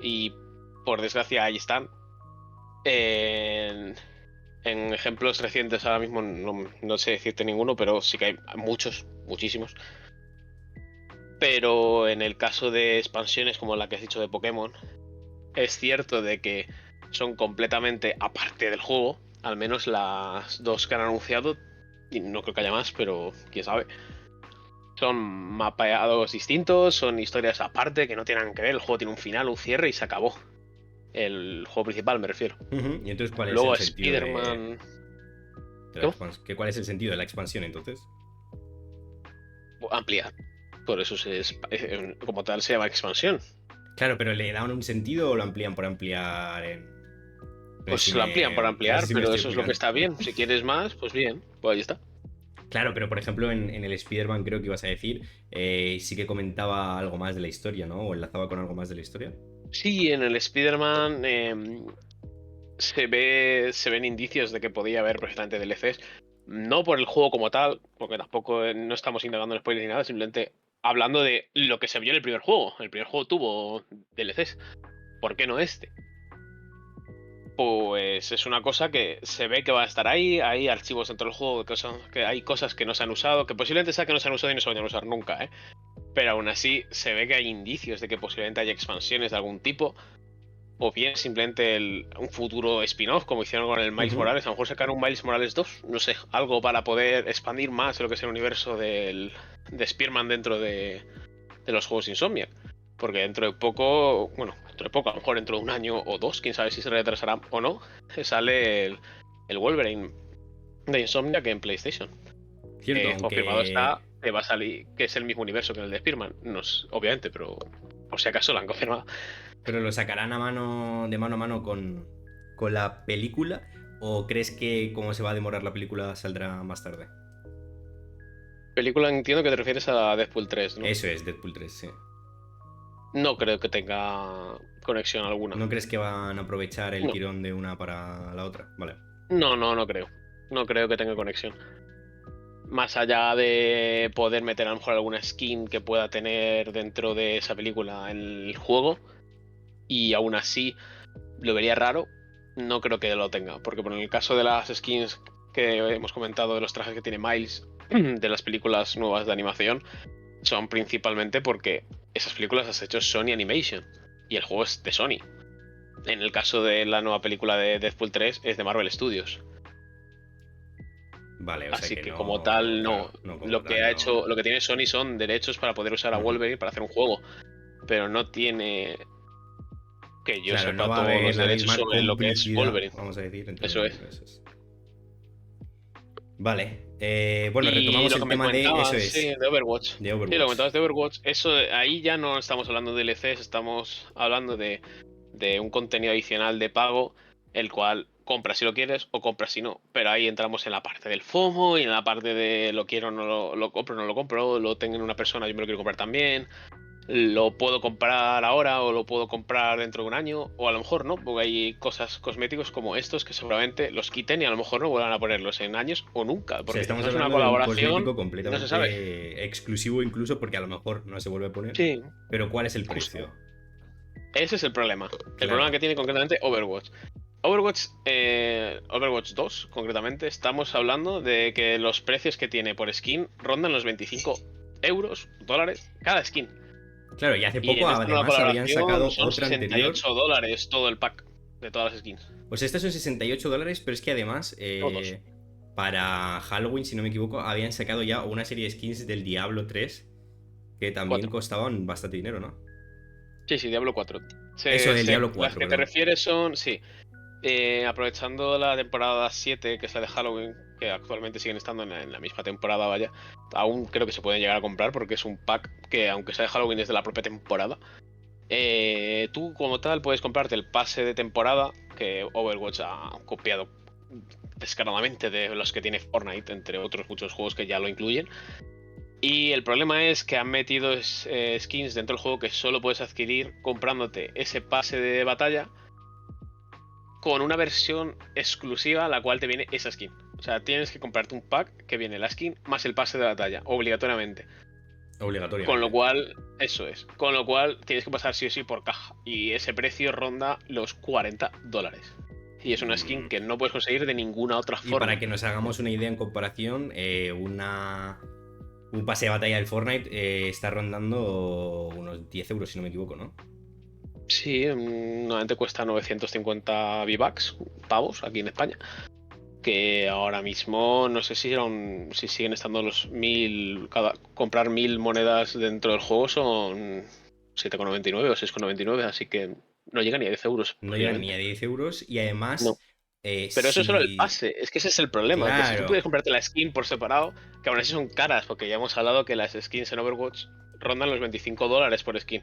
Speaker 3: y por desgracia ahí están. En, en ejemplos recientes ahora mismo no sé decirte ninguno, pero sí que hay muchos, muchísimos. Pero en el caso de expansiones como la que has dicho de Pokémon, es cierto de que son completamente aparte del juego, al menos las dos que han anunciado, y no creo que haya más, pero quién sabe. Son mapeados distintos, son historias aparte que no tienen que ver, el juego tiene un final, un cierre y se acabó. El juego principal me refiero.
Speaker 1: Ujú. ¿Y entonces cuál es el
Speaker 3: Luego
Speaker 1: sentido
Speaker 3: Spider-Man...
Speaker 1: de la
Speaker 3: ¿Cómo?
Speaker 1: expansión? ¿Cuál es el sentido de la expansión entonces?
Speaker 3: Ampliar. Por eso como tal se llama expansión.
Speaker 1: Claro, pero ¿le dan un sentido o lo amplían por ampliar? No sé si
Speaker 3: Pues lo amplían para
Speaker 1: no sé
Speaker 3: ampliar,
Speaker 1: si me
Speaker 3: pero
Speaker 1: estoy
Speaker 3: eso es lo que
Speaker 1: explicando.
Speaker 3: está bien. Si quieres más, pues bien, pues ahí está.
Speaker 1: Claro, pero por ejemplo en el Spider-Man creo que ibas a decir, sí que comentaba algo más de la historia, ¿no? O enlazaba con algo más de la historia.
Speaker 3: Sí, en el Spider-Man se ven indicios de que podía haber perfectamente DLCs. No por el juego como tal, porque tampoco no estamos indagando en spoilers ni nada, simplemente hablando de lo que se vio en el primer juego. El primer juego tuvo DLCs. ¿Por qué no este? Pues es una cosa que se ve que va a estar ahí, hay archivos dentro del juego, que hay cosas que no se han usado, que posiblemente sea que no se han usado y no se vayan a usar nunca, ¿eh? Pero aún así se ve que hay indicios de que posiblemente haya expansiones de algún tipo, o bien simplemente un futuro spin-off, como hicieron con el Miles
Speaker 1: Ujú.
Speaker 3: Morales. A lo mejor sacar un Miles Morales 2, no sé, algo para poder expandir más lo que es el universo de Spearman dentro de los juegos Insomniac. Porque dentro de poco, bueno, dentro de poco, a lo mejor dentro de un año o dos, quién sabe si se retrasará o no, sale el Wolverine de Insomniac en PlayStation.
Speaker 1: Cierto,
Speaker 3: Confirmado
Speaker 1: aunque...
Speaker 3: está que va a salir, que es el mismo universo que el de Spearman. No obviamente, pero por si acaso lo han confirmado.
Speaker 1: ¿Pero lo sacarán de mano a mano con la película? ¿O crees que como se va a demorar la película saldrá más tarde?
Speaker 3: Película, entiendo que te refieres a Deadpool 3, ¿no?
Speaker 1: Eso es, Deadpool 3, sí.
Speaker 3: No creo que tenga conexión alguna.
Speaker 1: ¿No crees que van a aprovechar el
Speaker 3: No.
Speaker 1: tirón de una para la otra? Vale.
Speaker 3: No creo. No creo que tenga conexión. Más allá de poder meter a lo mejor alguna skin que pueda tener dentro de esa película en el juego, y aún así lo vería raro, no creo que lo tenga. Porque por el caso de las skins que hemos comentado, de los trajes que tiene Miles de las películas nuevas de animación, son principalmente porque esas películas las ha hecho Sony Animation y el juego es de Sony. En el caso de la nueva película de Deadpool 3 es de Marvel Studios.
Speaker 1: Vale, o sea
Speaker 3: Así
Speaker 1: que
Speaker 3: que
Speaker 1: no,
Speaker 3: como tal, no.
Speaker 1: claro, no como
Speaker 3: Lo que
Speaker 1: tal,
Speaker 3: ha
Speaker 1: no.
Speaker 3: hecho, lo que tiene Sony son derechos para poder usar a Wolverine para hacer un juego. Pero no tiene, que yo
Speaker 1: Claro, no
Speaker 3: sepa,
Speaker 1: va a
Speaker 3: todos
Speaker 1: haber
Speaker 3: los
Speaker 1: la
Speaker 3: derechos
Speaker 1: misma
Speaker 3: sobre lo que es
Speaker 1: complicidad,
Speaker 3: Wolverine.
Speaker 1: vamos a decir, entre
Speaker 3: Eso
Speaker 1: los
Speaker 3: es.
Speaker 1: universos. Vale, bueno,
Speaker 3: Y
Speaker 1: retomamos
Speaker 3: lo
Speaker 1: el
Speaker 3: que me
Speaker 1: tema de eso
Speaker 3: comentabas,
Speaker 1: es,
Speaker 3: sí, de Overwatch.
Speaker 1: de
Speaker 3: Sí, lo que
Speaker 1: Overwatch.
Speaker 3: comentabas de Overwatch, eso ahí ya no estamos hablando de DLCs, estamos hablando de un contenido adicional de pago, el cual compras si lo quieres o compras si no. Pero ahí entramos en la parte del FOMO y en la parte de lo quiero, no lo compro, no lo compro, lo tengo en una persona, yo me lo quiero comprar también. Lo puedo comprar ahora o lo puedo comprar dentro de un año, o a lo mejor no, porque hay cosas cosméticos como estos que seguramente los quiten y a lo mejor no vuelvan a ponerlos en años o nunca,
Speaker 1: O sea,
Speaker 3: porque
Speaker 1: estamos
Speaker 3: quizás es una
Speaker 1: hablando de un
Speaker 3: colaboración
Speaker 1: cosmético
Speaker 3: y no se sabe.
Speaker 1: completamente exclusivo incluso porque a lo mejor no se vuelve a poner.
Speaker 3: Sí,
Speaker 1: Pero ¿cuál es el
Speaker 3: justo.
Speaker 1: precio?
Speaker 3: Ese es el problema. El
Speaker 1: Claro.
Speaker 3: problema que tiene concretamente Overwatch. Overwatch 2, concretamente, estamos hablando de que los precios que tiene por skin rondan los 25 euros, dólares, cada skin.
Speaker 1: Claro, y hace
Speaker 3: Y
Speaker 1: poco
Speaker 3: en esta nueva
Speaker 1: además habían
Speaker 3: colaboración
Speaker 1: sacado
Speaker 3: son
Speaker 1: otra anterior.
Speaker 3: 68 dólares todo el pack de todas las skins.
Speaker 1: Pues estas son 68 dólares, pero es que además,
Speaker 3: Todos.
Speaker 1: para Halloween, si no me equivoco, habían sacado ya una serie de skins del Diablo 3 que también
Speaker 3: 4.
Speaker 1: costaban bastante dinero, ¿no?
Speaker 3: Sí, Diablo 4.
Speaker 1: Eso del Diablo
Speaker 3: Las
Speaker 1: 4,
Speaker 3: que te
Speaker 1: perdón.
Speaker 3: refieres son, sí. Aprovechando la temporada 7, que es la de Halloween, que actualmente siguen estando en la misma temporada, vaya. Aún creo que se pueden llegar a comprar porque es un pack que, aunque sea de Halloween, es de la propia temporada. Tú, como tal, puedes comprarte el pase de temporada que Overwatch ha copiado descaradamente de los que tiene Fortnite, entre otros muchos juegos que ya lo incluyen. Y el problema es que han metido skins dentro del juego que solo puedes adquirir comprándote ese pase de batalla con una versión exclusiva a la cual te viene esa skin. O sea, tienes que comprarte un pack que viene la skin más el pase de batalla, obligatoriamente.
Speaker 1: Obligatoriamente.
Speaker 3: Con lo cual, eso es. Con lo cual, tienes que pasar sí o sí por caja. Y ese precio ronda los 40 dólares. Y es una skin que no puedes conseguir de ninguna otra
Speaker 1: Y
Speaker 3: forma.
Speaker 1: para que nos hagamos una idea en comparación, un pase de batalla del Fortnite está rondando unos 10 euros, si no me equivoco, ¿no?
Speaker 3: Sí, normalmente cuesta 950 V-Bucks, pavos, aquí en España. Que ahora mismo no sé si siguen estando los 1000. Comprar 1000 monedas dentro del juego son 7,99 o 6,99, así que no llega ni a 10 euros.
Speaker 1: No llegan
Speaker 3: Posiblemente.
Speaker 1: ni a 10 euros y
Speaker 3: No.
Speaker 1: además,
Speaker 3: Pero eso es solo el
Speaker 1: si...
Speaker 3: pase, es que ese es el problema, que si tú
Speaker 1: Claro.
Speaker 3: puedes comprarte la skin por separado, que aún así son caras, porque ya hemos hablado que las skins en Overwatch rondan los 25 dólares por skin.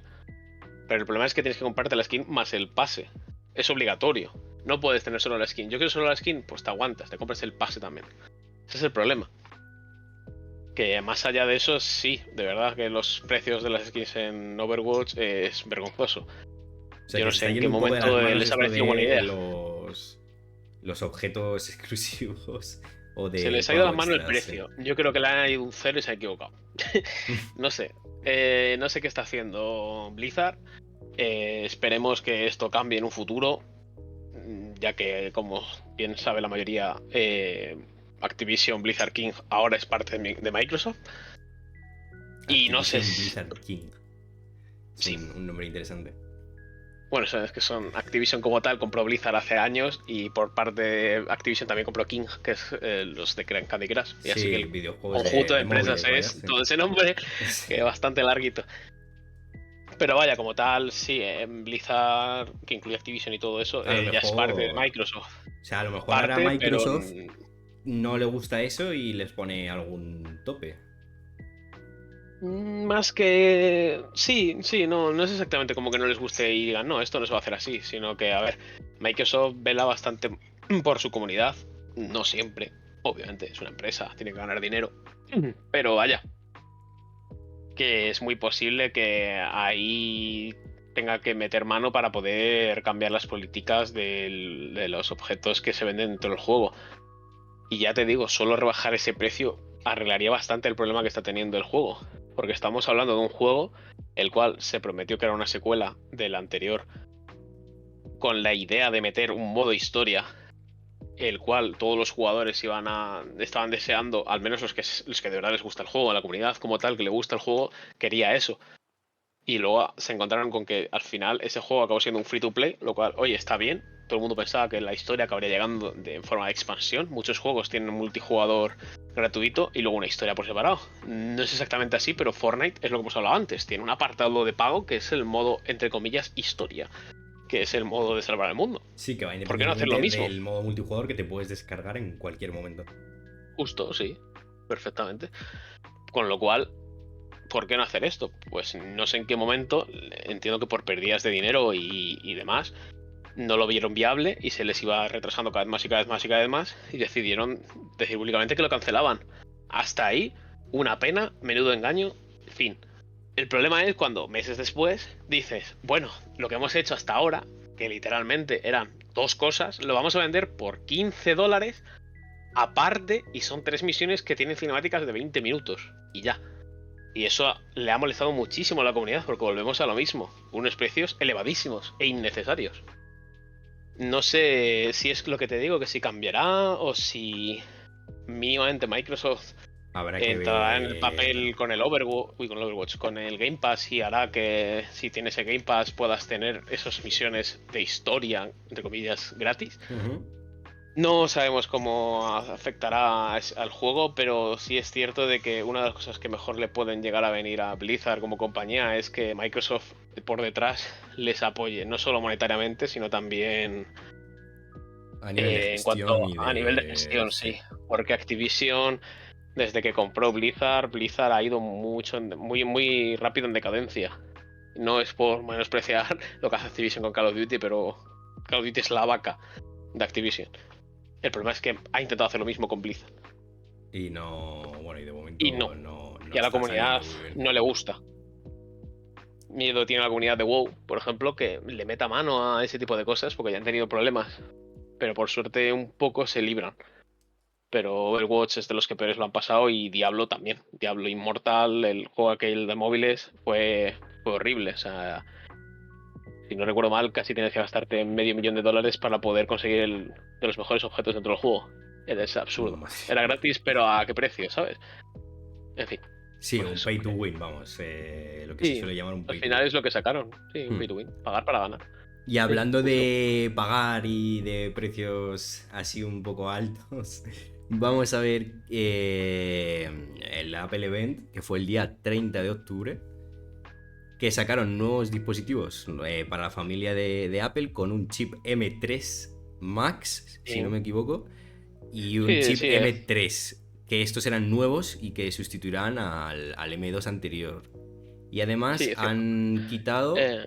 Speaker 3: Pero el problema es que tienes que comprarte la skin más el pase. Es obligatorio. No puedes tener solo la skin. Yo quiero solo la skin, pues te aguantas, te compras el pase también. Ese es el problema. Que más allá de eso, sí, de verdad que los precios de las skins en Overwatch es vergonzoso.
Speaker 1: O sea,
Speaker 3: Yo
Speaker 1: que
Speaker 3: no
Speaker 1: se
Speaker 3: sé
Speaker 1: está
Speaker 3: en
Speaker 1: yendo
Speaker 3: qué
Speaker 1: un poco de las
Speaker 3: momento
Speaker 1: manos
Speaker 3: les ha
Speaker 1: esto
Speaker 3: parecido buena
Speaker 1: de
Speaker 3: idea.
Speaker 1: los objetos exclusivos o de
Speaker 3: Se les ha ido la
Speaker 1: pago
Speaker 3: mano el
Speaker 1: extras,
Speaker 3: precio. Yo creo que le han ido un cero y se ha equivocado. No sé. No sé qué está haciendo Blizzard. Esperemos que esto cambie en un futuro. Ya que, como bien sabe la mayoría, Activision Blizzard King ahora es parte de Microsoft. Y no sé.
Speaker 1: Activision Blizzard King. Es
Speaker 3: Sí.
Speaker 1: un nombre interesante.
Speaker 3: Bueno, es que son Activision como tal, compró Blizzard hace años y por parte de Activision también compró King, que es los de Candy Crush. Y así que
Speaker 1: Sí,
Speaker 3: el
Speaker 1: videojuegos
Speaker 3: conjunto de
Speaker 1: de
Speaker 3: empresas
Speaker 1: móviles, vaya.
Speaker 3: es
Speaker 1: Sí.
Speaker 3: todo ese nombre,
Speaker 1: Sí.
Speaker 3: que es bastante larguito. Pero vaya, como tal, sí, Blizzard, que incluye Activision y todo eso,
Speaker 1: A lo
Speaker 3: ya es parte de
Speaker 1: mejor.
Speaker 3: Microsoft.
Speaker 1: O sea, a lo mejor ahora
Speaker 3: Parte, pero
Speaker 1: Microsoft no le gusta eso y les pone algún tope.
Speaker 3: más que... Sí, sí, no es exactamente como que no les guste y digan, no, esto no se va a hacer así, sino que, a ver, Microsoft vela bastante por su comunidad, no siempre, obviamente, es una empresa, tiene que ganar dinero, pero vaya, que es muy posible que ahí tenga que meter mano para poder cambiar las políticas de los objetos que se venden dentro del juego. Y ya te digo, solo rebajar ese precio arreglaría bastante el problema que está teniendo el juego. Porque estamos hablando de un juego el cual se prometió que era una secuela del anterior, con la idea de meter un modo historia, el cual todos los jugadores estaban deseando, al menos los que de verdad les gusta el juego, la comunidad como tal que le gusta el juego, quería eso. Y luego se encontraron con que al final ese juego acabó siendo un free to play, lo cual, oye, está bien. Todo el mundo pensaba que la historia acabaría llegando en forma de expansión. Muchos juegos tienen un multijugador gratuito y luego una historia por separado. No es exactamente así, pero Fortnite es lo que hemos hablado antes. Tiene un apartado de pago que es el modo, entre comillas, historia, que es el modo de salvar el mundo.
Speaker 1: Sí, que va
Speaker 3: ¿Por qué no hacer lo
Speaker 1: independientemente
Speaker 3: mismo?
Speaker 1: del modo multijugador que te puedes descargar en cualquier momento.
Speaker 3: Justo, sí, perfectamente. Con lo cual, ¿por qué no hacer esto? Pues no sé en qué momento, entiendo que por pérdidas de dinero y demás, no lo vieron viable y se les iba retrasando cada vez más y cada vez más y cada vez más y decidieron decir públicamente que lo cancelaban. Hasta ahí, una pena, menudo engaño, fin. El problema es cuando meses después dices, bueno, lo que hemos hecho hasta ahora, que literalmente eran dos cosas, lo vamos a vender por $15 aparte y son 3 misiones que tienen cinemáticas de 20 minutos y ya. Y eso le ha molestado muchísimo a la comunidad porque volvemos a lo mismo, unos precios elevadísimos e innecesarios. No sé si es lo que te digo, que si cambiará o si mínimamente Microsoft
Speaker 1: Habrá que
Speaker 3: entrará en el
Speaker 1: ver.
Speaker 3: papel con el Overwatch, con el Game Pass y hará que si tienes el Game Pass puedas tener esas misiones de historia, entre comillas, gratis.
Speaker 1: Ujú.
Speaker 3: No sabemos cómo afectará al juego, pero sí es cierto de que una de las cosas que mejor le pueden llegar a venir a Blizzard como compañía es que Microsoft por detrás les apoye, no solo monetariamente, sino también
Speaker 1: A nivel de
Speaker 3: en cuanto
Speaker 1: gestión y
Speaker 3: a nivel de
Speaker 1: de.
Speaker 3: gestión,
Speaker 1: Sí.
Speaker 3: sí. Porque Activision, desde que compró Blizzard ha ido muy rápido en decadencia. No es por menospreciar lo que hace Activision con Call of Duty, pero Call of Duty es la vaca de Activision. El problema es que ha intentado hacer lo mismo con Blizzard.
Speaker 1: Y no. Bueno, y de
Speaker 3: Y no.
Speaker 1: momento no
Speaker 3: Y a la
Speaker 1: está
Speaker 3: comunidad
Speaker 1: saliendo muy bien.
Speaker 3: no le gusta. Miedo tiene la comunidad de WoW, por ejemplo, que le meta mano a ese tipo de cosas porque ya han tenido problemas. Pero por suerte un poco se libran. Pero Overwatch es de los que peores lo han pasado y Diablo también. Diablo Immortal, el juego aquel de móviles, fue horrible. O sea, si no recuerdo mal, casi tienes que gastarte $500,000 para poder conseguir de los mejores objetos dentro del juego. Es absurdo.
Speaker 1: Madre
Speaker 3: Era
Speaker 1: mía.
Speaker 3: gratis, pero ¿a qué precio, sabes? En fin,
Speaker 1: Sí,
Speaker 3: pues
Speaker 1: un
Speaker 3: eso.
Speaker 1: pay to win, vamos. Lo que se
Speaker 3: Sí,
Speaker 1: suele llamar un
Speaker 3: al
Speaker 1: pay to
Speaker 3: final
Speaker 1: win.
Speaker 3: es lo que sacaron. Sí, un pay to
Speaker 1: Hmm.
Speaker 3: win. Pagar para ganar.
Speaker 1: Y
Speaker 3: Sí,
Speaker 1: hablando
Speaker 3: justo.
Speaker 1: de pagar y de precios así un poco altos, vamos a ver el Apple Event, que fue el día 30 de octubre, que sacaron nuevos dispositivos para la familia de Apple con un chip M3 Max, si no
Speaker 3: Sí,
Speaker 1: me equivoco, y un
Speaker 3: sí,
Speaker 1: chip
Speaker 3: sí,
Speaker 1: M3, que estos eran nuevos y que sustituirán al M2 anterior. Y además
Speaker 3: sí, es cierto.
Speaker 1: han quitado
Speaker 3: Eh,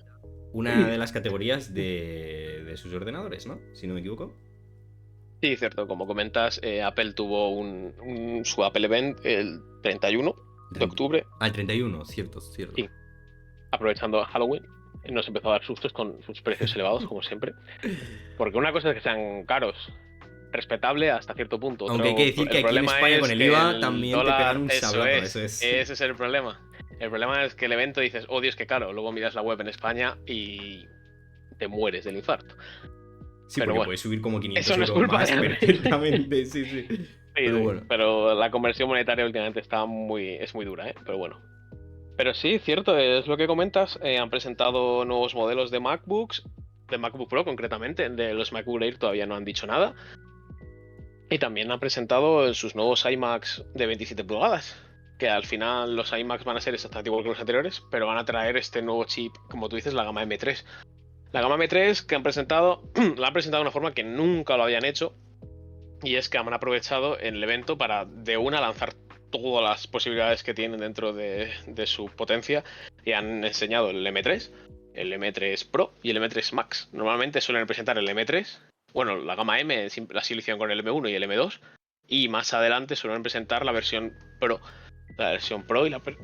Speaker 1: una de las categorías de sus ordenadores, ¿no? Si no me equivoco.
Speaker 3: sí, cierto. Como comentas, Apple tuvo su Apple Event el 31 de octubre.
Speaker 1: Al 31, cierto, cierto.
Speaker 3: Sí, aprovechando Halloween, nos empezó a dar sustos con sus precios elevados, como siempre. Porque una cosa es que sean caros, respetable hasta cierto punto.
Speaker 1: Aunque hay que decir que
Speaker 3: El
Speaker 1: aquí en
Speaker 3: problema
Speaker 1: España con
Speaker 3: es
Speaker 1: el
Speaker 3: que
Speaker 1: IVA
Speaker 3: el
Speaker 1: también te pegan
Speaker 3: dólar,
Speaker 1: un
Speaker 3: eso
Speaker 1: sablazo, eso
Speaker 3: es,
Speaker 1: es.
Speaker 3: ese es el problema. El problema es que el evento dices, oh Dios, qué caro. Luego miras la web en España y te mueres del infarto.
Speaker 1: Sí,
Speaker 3: Pero
Speaker 1: porque
Speaker 3: bueno,
Speaker 1: puedes subir como
Speaker 3: eso
Speaker 1: 500
Speaker 3: no es
Speaker 1: euros
Speaker 3: culpa
Speaker 1: más
Speaker 3: de Apple.
Speaker 1: perfectamente, sí, sí.
Speaker 3: Sí,
Speaker 1: Pero
Speaker 3: sí,
Speaker 1: bueno.
Speaker 3: pero la conversión monetaria últimamente es muy dura, ¿eh? Pero bueno. Pero sí, cierto, es lo que comentas. Han presentado nuevos modelos de MacBooks, de MacBook Pro concretamente, de los MacBook Air todavía no han dicho nada. Y también han presentado sus nuevos iMacs de 27 pulgadas, que al final los iMacs van a ser exactamente igual que los anteriores, pero van a traer este nuevo chip, como tú dices, la gama M3. La gama M3 que han presentado, la han presentado de una forma que nunca lo habían hecho, y es que han aprovechado el evento para de una lanzar todas las posibilidades que tienen dentro de su potencia, y han enseñado el M3, el M3 Pro y el M3 Max. Normalmente suelen presentar el M3, bueno, la gama M así lo hicieron con el M1 y el M2, y más adelante suelen presentar la versión Pro,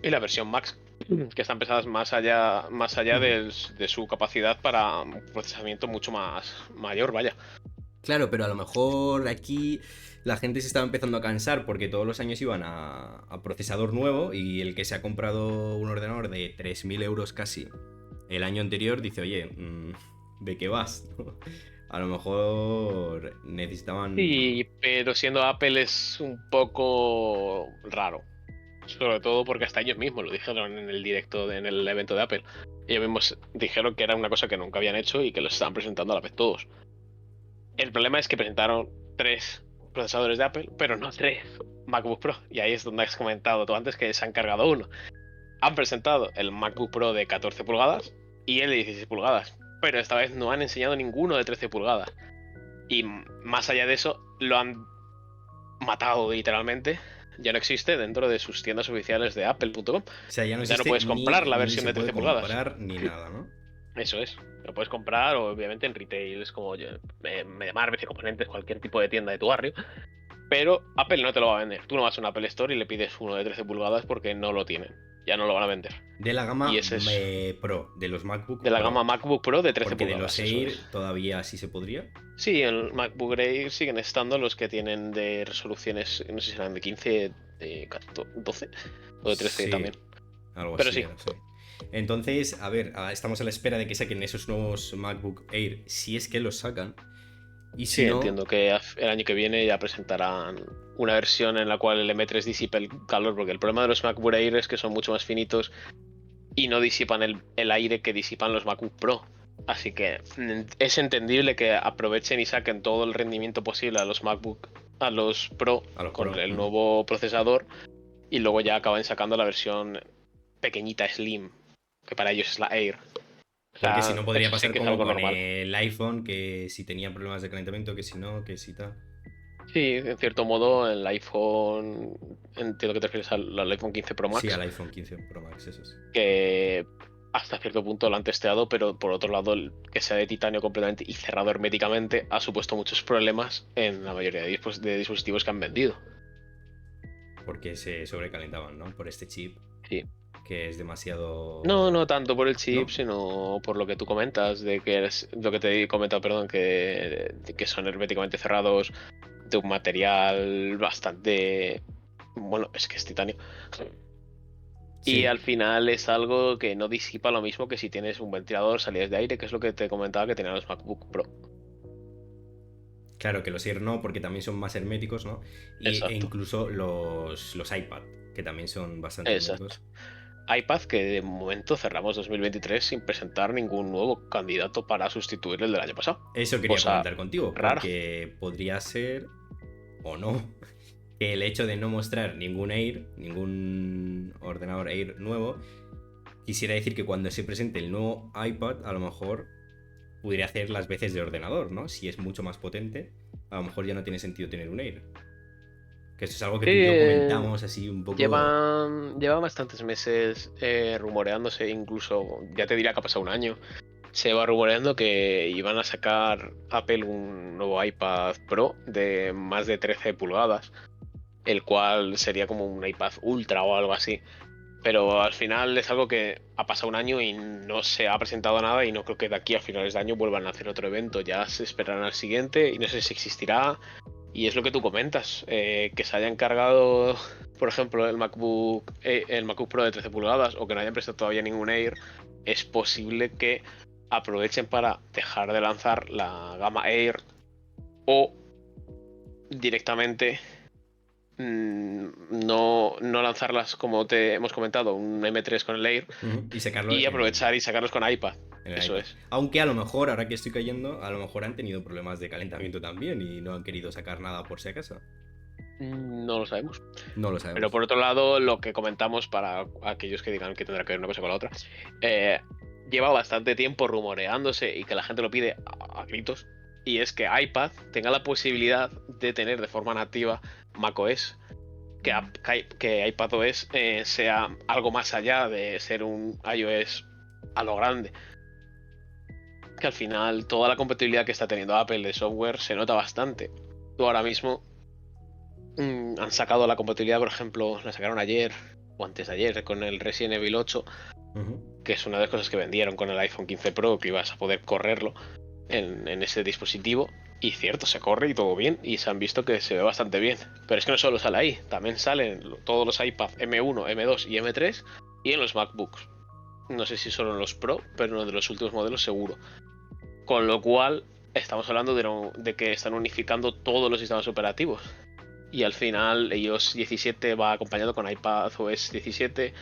Speaker 3: y la versión Max, que están pensadas más allá de su capacidad para un procesamiento mucho más mayor, vaya.
Speaker 1: Claro, pero a lo mejor aquí la gente se estaba empezando a cansar porque todos los años iban a procesador nuevo, y el que se ha comprado un ordenador de 3.000 euros casi el año anterior dice, oye, ¿de qué vas? A lo mejor necesitaban...
Speaker 3: Sí, pero siendo Apple es un poco raro. Sobre todo porque hasta ellos mismos lo dijeron en el directo, en el evento de Apple. Ellos mismos dijeron que era una cosa que nunca habían hecho y que lo estaban presentando a la vez todos. El problema es que presentaron 3 procesadores de Apple, pero no 3 MacBook Pro. Y ahí es donde has comentado tú antes que se han cargado uno. Han presentado el MacBook Pro de 14 pulgadas y el de 16 pulgadas. Pero esta vez no han enseñado ninguno de 13 pulgadas. Y más allá de eso, lo han matado literalmente. Ya no existe dentro de sus tiendas oficiales de Apple.com.
Speaker 1: O sea, ya no
Speaker 3: puedes comprar la versión de 13 pulgadas.
Speaker 1: Comprar ni nada, ¿no?
Speaker 3: Eso es. Lo puedes comprar, obviamente, en retails como MediaMarkt, BC Componentes, cualquier tipo de tienda de tu barrio. Pero Apple no te lo va a vender. Tú no vas a una Apple Store y le pides uno de 13 pulgadas porque no lo tienen. Ya no lo van a vender.
Speaker 1: De la gama Pro, de los MacBook
Speaker 3: de la
Speaker 1: Pro.
Speaker 3: Gama MacBook Pro de 13
Speaker 1: porque
Speaker 3: pulgadas.
Speaker 1: De los Air todavía sí se podría.
Speaker 3: Sí, el MacBook Air siguen estando los que tienen de resoluciones, no sé si serán de 15, de 12 o de 13
Speaker 1: sí,
Speaker 3: también.
Speaker 1: Algo
Speaker 3: pero
Speaker 1: así,
Speaker 3: sí.
Speaker 1: No sé. Entonces, a ver, estamos a la espera de que saquen esos nuevos MacBook Air, si es que los sacan. Y si
Speaker 3: sí,
Speaker 1: no...
Speaker 3: entiendo que el año que viene ya presentarán una versión en la cual el M3 disipa el calor, porque el problema de los MacBook Air es que son mucho más finitos y no disipan el aire que disipan los MacBook Pro. Así que es entendible que aprovechen y saquen todo el rendimiento posible a los MacBook, a los Pro, con el nuevo procesador, y luego ya acaban sacando la versión pequeñita Slim, que para ellos es la Air.
Speaker 1: Porque si no podría pasar
Speaker 3: sí
Speaker 1: como con
Speaker 3: normal.
Speaker 1: el iPhone, que si tenía problemas de calentamiento, que si no, que si tal.
Speaker 3: Sí, en cierto modo el iPhone, entiendo que te refieres al iPhone 15 Pro Max.
Speaker 1: Sí, al iPhone 15 Pro Max, eso es.
Speaker 3: Que hasta cierto punto lo han testeado, pero por otro lado, el que sea de titanio completamente y cerrado herméticamente ha supuesto muchos problemas en la mayoría de dispositivos que han vendido.
Speaker 1: Porque se sobrecalentaban, ¿no? Por este chip.
Speaker 3: Sí.
Speaker 1: Que es demasiado...
Speaker 3: No tanto por el chip,
Speaker 1: ¿no?
Speaker 3: sino por lo que tú comentas, de que es lo que te he comentado, perdón, que son herméticamente cerrados, de un material bastante... Bueno, es que es titanio.
Speaker 1: Sí.
Speaker 3: Y al final es algo que no disipa lo mismo que si tienes un ventilador, salidas de aire, que es lo que te comentaba que tenían los MacBook Pro.
Speaker 1: Claro que los Air no, porque también son más herméticos, ¿no? E incluso los iPad, que también son bastante herméticos.
Speaker 3: iPad, que de momento cerramos 2023 sin presentar ningún nuevo candidato para sustituir el del año pasado.
Speaker 1: Eso quería comentar contigo, porque podría ser, o no, que el hecho de no mostrar ningún Air, ningún ordenador Air nuevo, quisiera decir que cuando se presente el nuevo iPad, a lo mejor pudiera hacer las veces de ordenador, ¿no? Si es mucho más potente, a lo mejor ya no tiene sentido tener un Air. Que esto es algo que tú y yo comentamos así un poco...
Speaker 3: Lleva bastantes meses rumoreándose, incluso, ya te diría que ha pasado un año, se va rumoreando que iban a sacar Apple un nuevo iPad Pro de más de 13 pulgadas, el cual sería como un iPad Ultra o algo así. Pero al final es algo que ha pasado un año y no se ha presentado nada, y no creo que de aquí a finales de año vuelvan a hacer otro evento. Ya se esperarán al siguiente y no sé si existirá. Y es lo que tú comentas, que se hayan cargado, por ejemplo, el MacBook Pro de 13 pulgadas, o que no hayan prestado todavía ningún Air. Es posible que aprovechen para dejar de lanzar la gama Air, o directamente no lanzarlas, como te hemos comentado, un M3 con el Air, y aprovechar y sacarlos con iPad. Eso es.
Speaker 1: Aunque a lo mejor, ahora que estoy cayendo, a lo mejor han tenido problemas de calentamiento también y no han querido sacar nada por si acaso.
Speaker 3: No lo sabemos.
Speaker 1: No lo sabemos.
Speaker 3: Pero por otro lado, lo que comentamos para aquellos que digan que tendrá que ver una cosa con la otra, lleva bastante tiempo rumoreándose y que la gente lo pide a gritos, y es que iPad tenga la posibilidad de tener de forma nativa macOS, que iPadOS sea algo más allá de ser un iOS a lo grande. Que al final toda la compatibilidad que está teniendo Apple de software se nota bastante. Tú ahora mismo han sacado la compatibilidad, por ejemplo, la sacaron ayer o antes de ayer con el Resident Evil 8, que es una de las cosas que vendieron con el iPhone 15 Pro, que ibas a poder correrlo en ese dispositivo. Y cierto, se corre y todo bien, y se han visto que se ve bastante bien. Pero es que no solo sale ahí, también salen todos los iPad M1, M2 y M3 y en los MacBooks. No sé si solo en los Pro, pero en uno de los últimos modelos seguro. Con lo cual, estamos hablando de que están unificando todos los sistemas operativos. Y al final iOS 17 va acompañado con iPadOS 17.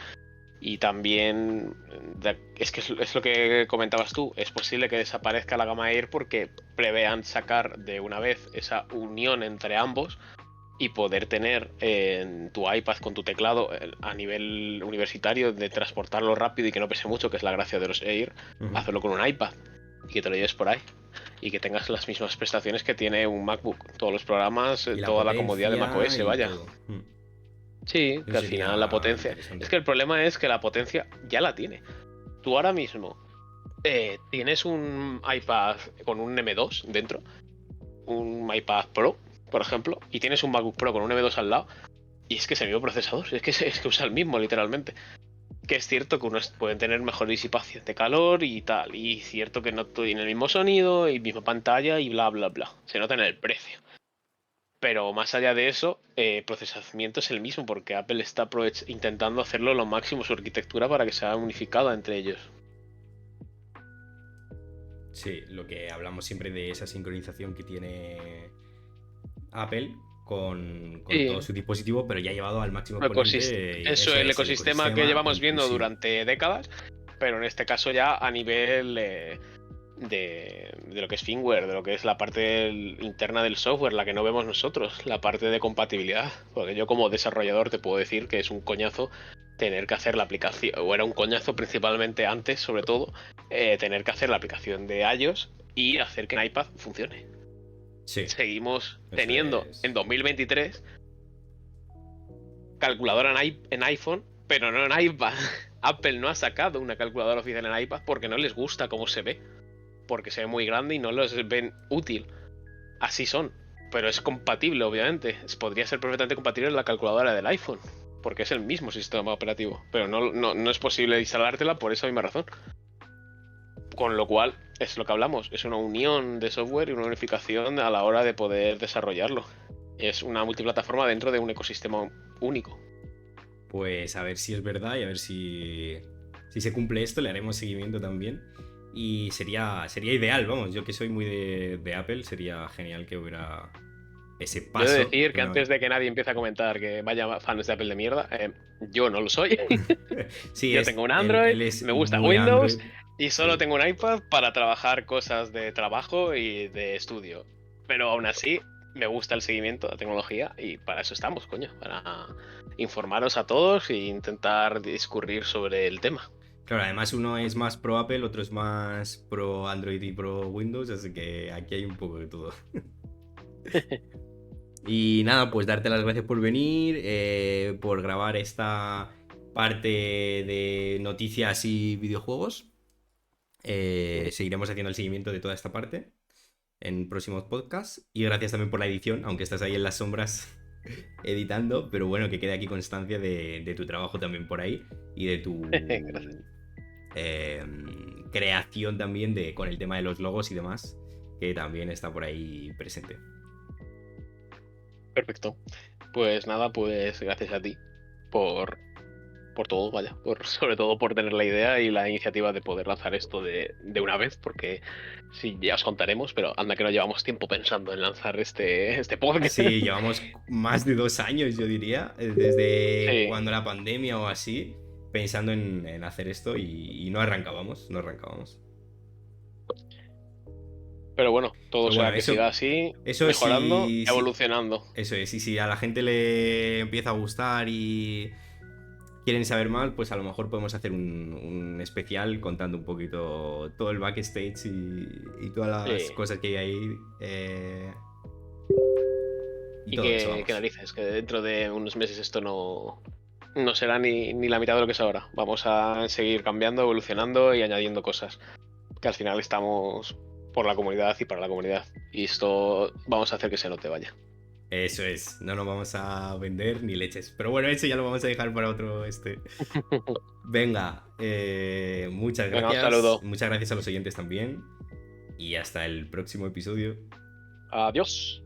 Speaker 3: Y también, es que es lo que comentabas tú, es posible que desaparezca la gama Air porque prevean sacar de una vez esa unión entre ambos y poder tener en tu iPad con tu teclado a nivel universitario, de transportarlo rápido y que no pese mucho, que es la gracia de los Air, hacerlo con un iPad y que te lo lleves por ahí y que tengas las mismas prestaciones que tiene un MacBook, todos los programas, toda la comodidad de macOS, vaya. Sí,
Speaker 1: Eso
Speaker 3: que al final la
Speaker 1: sería
Speaker 3: potencia.
Speaker 1: interesante.
Speaker 3: Es que el problema es que la potencia ya la tiene. Tú ahora mismo tienes un iPad con un M2 dentro, un iPad Pro, por ejemplo, y tienes un MacBook Pro con un M2 al lado, y es que es el mismo procesador, es que usa el mismo, literalmente. Que es cierto que unos pueden tener mejor disipación de calor y tal, y cierto que no tienen el mismo sonido y misma pantalla y bla, bla, bla. Se nota en el precio. Pero más allá de eso, procesamiento es el mismo, porque Apple está intentando hacerlo lo máximo su arquitectura para que sea unificada entre ellos.
Speaker 1: Sí, lo que hablamos siempre de esa sincronización que tiene Apple con todo su dispositivo, pero ya llevado al máximo exponente.
Speaker 3: Eso, el
Speaker 1: Es el
Speaker 3: ecosistema que llevamos viendo
Speaker 1: inclusivo.
Speaker 3: durante décadas, pero en este caso ya a nivel de lo que es firmware, de lo que es la parte interna del software, la que no vemos nosotros, la parte de compatibilidad. Porque yo como desarrollador te puedo decir que es un coñazo tener que hacer la aplicación, o era un coñazo principalmente antes, sobre todo, tener que hacer la aplicación de iOS y hacer que en iPad funcione.
Speaker 1: Sí.
Speaker 3: Seguimos
Speaker 1: Eso
Speaker 3: teniendo
Speaker 1: es.
Speaker 3: en 2023 calculadora en iPhone, pero no en iPad. Apple no ha sacado una calculadora oficial en iPad porque no les gusta cómo se ve, porque se ve muy grande y no los ven útil. Así son, pero es compatible, obviamente. Podría ser perfectamente compatible la calculadora del iPhone, porque es el mismo sistema operativo, pero no es posible instalártela por esa misma razón. Con lo cual, es lo que hablamos, es una unión de software y una unificación a la hora de poder desarrollarlo. Es una multiplataforma dentro de un ecosistema único.
Speaker 1: Pues a ver si es verdad y a ver si se cumple esto, le haremos seguimiento también. Y sería ideal, vamos, yo que soy muy de Apple, sería genial que hubiera ese
Speaker 3: Yo he de
Speaker 1: paso
Speaker 3: decir
Speaker 1: de
Speaker 3: que
Speaker 1: una vez.
Speaker 3: antes de que nadie empiece a comentar que vaya fans de Apple de mierda, yo no lo soy.
Speaker 1: Sí,
Speaker 3: Yo tengo un
Speaker 1: él
Speaker 3: Android,
Speaker 1: es
Speaker 3: me gusta
Speaker 1: muy
Speaker 3: Windows
Speaker 1: Android.
Speaker 3: y solo
Speaker 1: Sí.
Speaker 3: tengo un iPad para trabajar cosas de trabajo y de estudio. Pero aún así, me gusta el seguimiento de la tecnología y para eso estamos, coño, para informaros a todos e intentar discurrir sobre el tema.
Speaker 1: Claro, además uno es más pro Apple, otro es más pro Android y pro Windows, así que aquí hay un poco de todo. Y nada, pues darte las gracias por venir, por grabar esta parte de noticias y videojuegos. Seguiremos haciendo el seguimiento de toda esta parte en próximos podcasts. Y gracias también por la edición, aunque estás ahí en las sombras editando, pero bueno, que quede aquí constancia de tu trabajo también por ahí y de tu
Speaker 3: Gracias.
Speaker 1: creación también con el tema de los logos y demás, que también está por ahí presente.
Speaker 3: Perfecto. Pues nada, pues gracias a ti por todo, vaya, sobre todo por tener la idea y la iniciativa de poder lanzar esto de una vez, porque sí, ya os contaremos, pero anda que no llevamos tiempo pensando en lanzar este podcast.
Speaker 1: Sí, llevamos más de 2 años, yo diría, desde
Speaker 3: Sí,
Speaker 1: cuando la pandemia o así, pensando en hacer esto y no arrancábamos, no arrancábamos.
Speaker 3: Pero bueno, todo
Speaker 1: Pero
Speaker 3: sea
Speaker 1: bueno,
Speaker 3: que
Speaker 1: eso-
Speaker 3: siga así,
Speaker 1: Eso
Speaker 3: mejorando,
Speaker 1: sí,
Speaker 3: evolucionando.
Speaker 1: eso es, y si a la gente le empieza a gustar y quieren saber más, pues a lo mejor podemos hacer un especial contando un poquito todo el backstage y todas las
Speaker 3: Sí.
Speaker 1: cosas que hay ahí. Y
Speaker 3: Y
Speaker 1: todo eso,
Speaker 3: que
Speaker 1: vamos.
Speaker 3: narices, que dentro de unos meses esto no será ni la mitad de lo que es ahora. Vamos a seguir cambiando, evolucionando y añadiendo cosas. Que al final estamos por la comunidad y para la comunidad. Y esto vamos a hacer que se note, vaya.
Speaker 1: Eso es, no nos vamos a vender ni leches. Pero bueno, eso ya lo vamos a dejar para otro este. Venga, muchas
Speaker 3: Venga, un
Speaker 1: gracias.
Speaker 3: saludo.
Speaker 1: Muchas gracias a los oyentes también. Y hasta el próximo episodio.
Speaker 3: Adiós.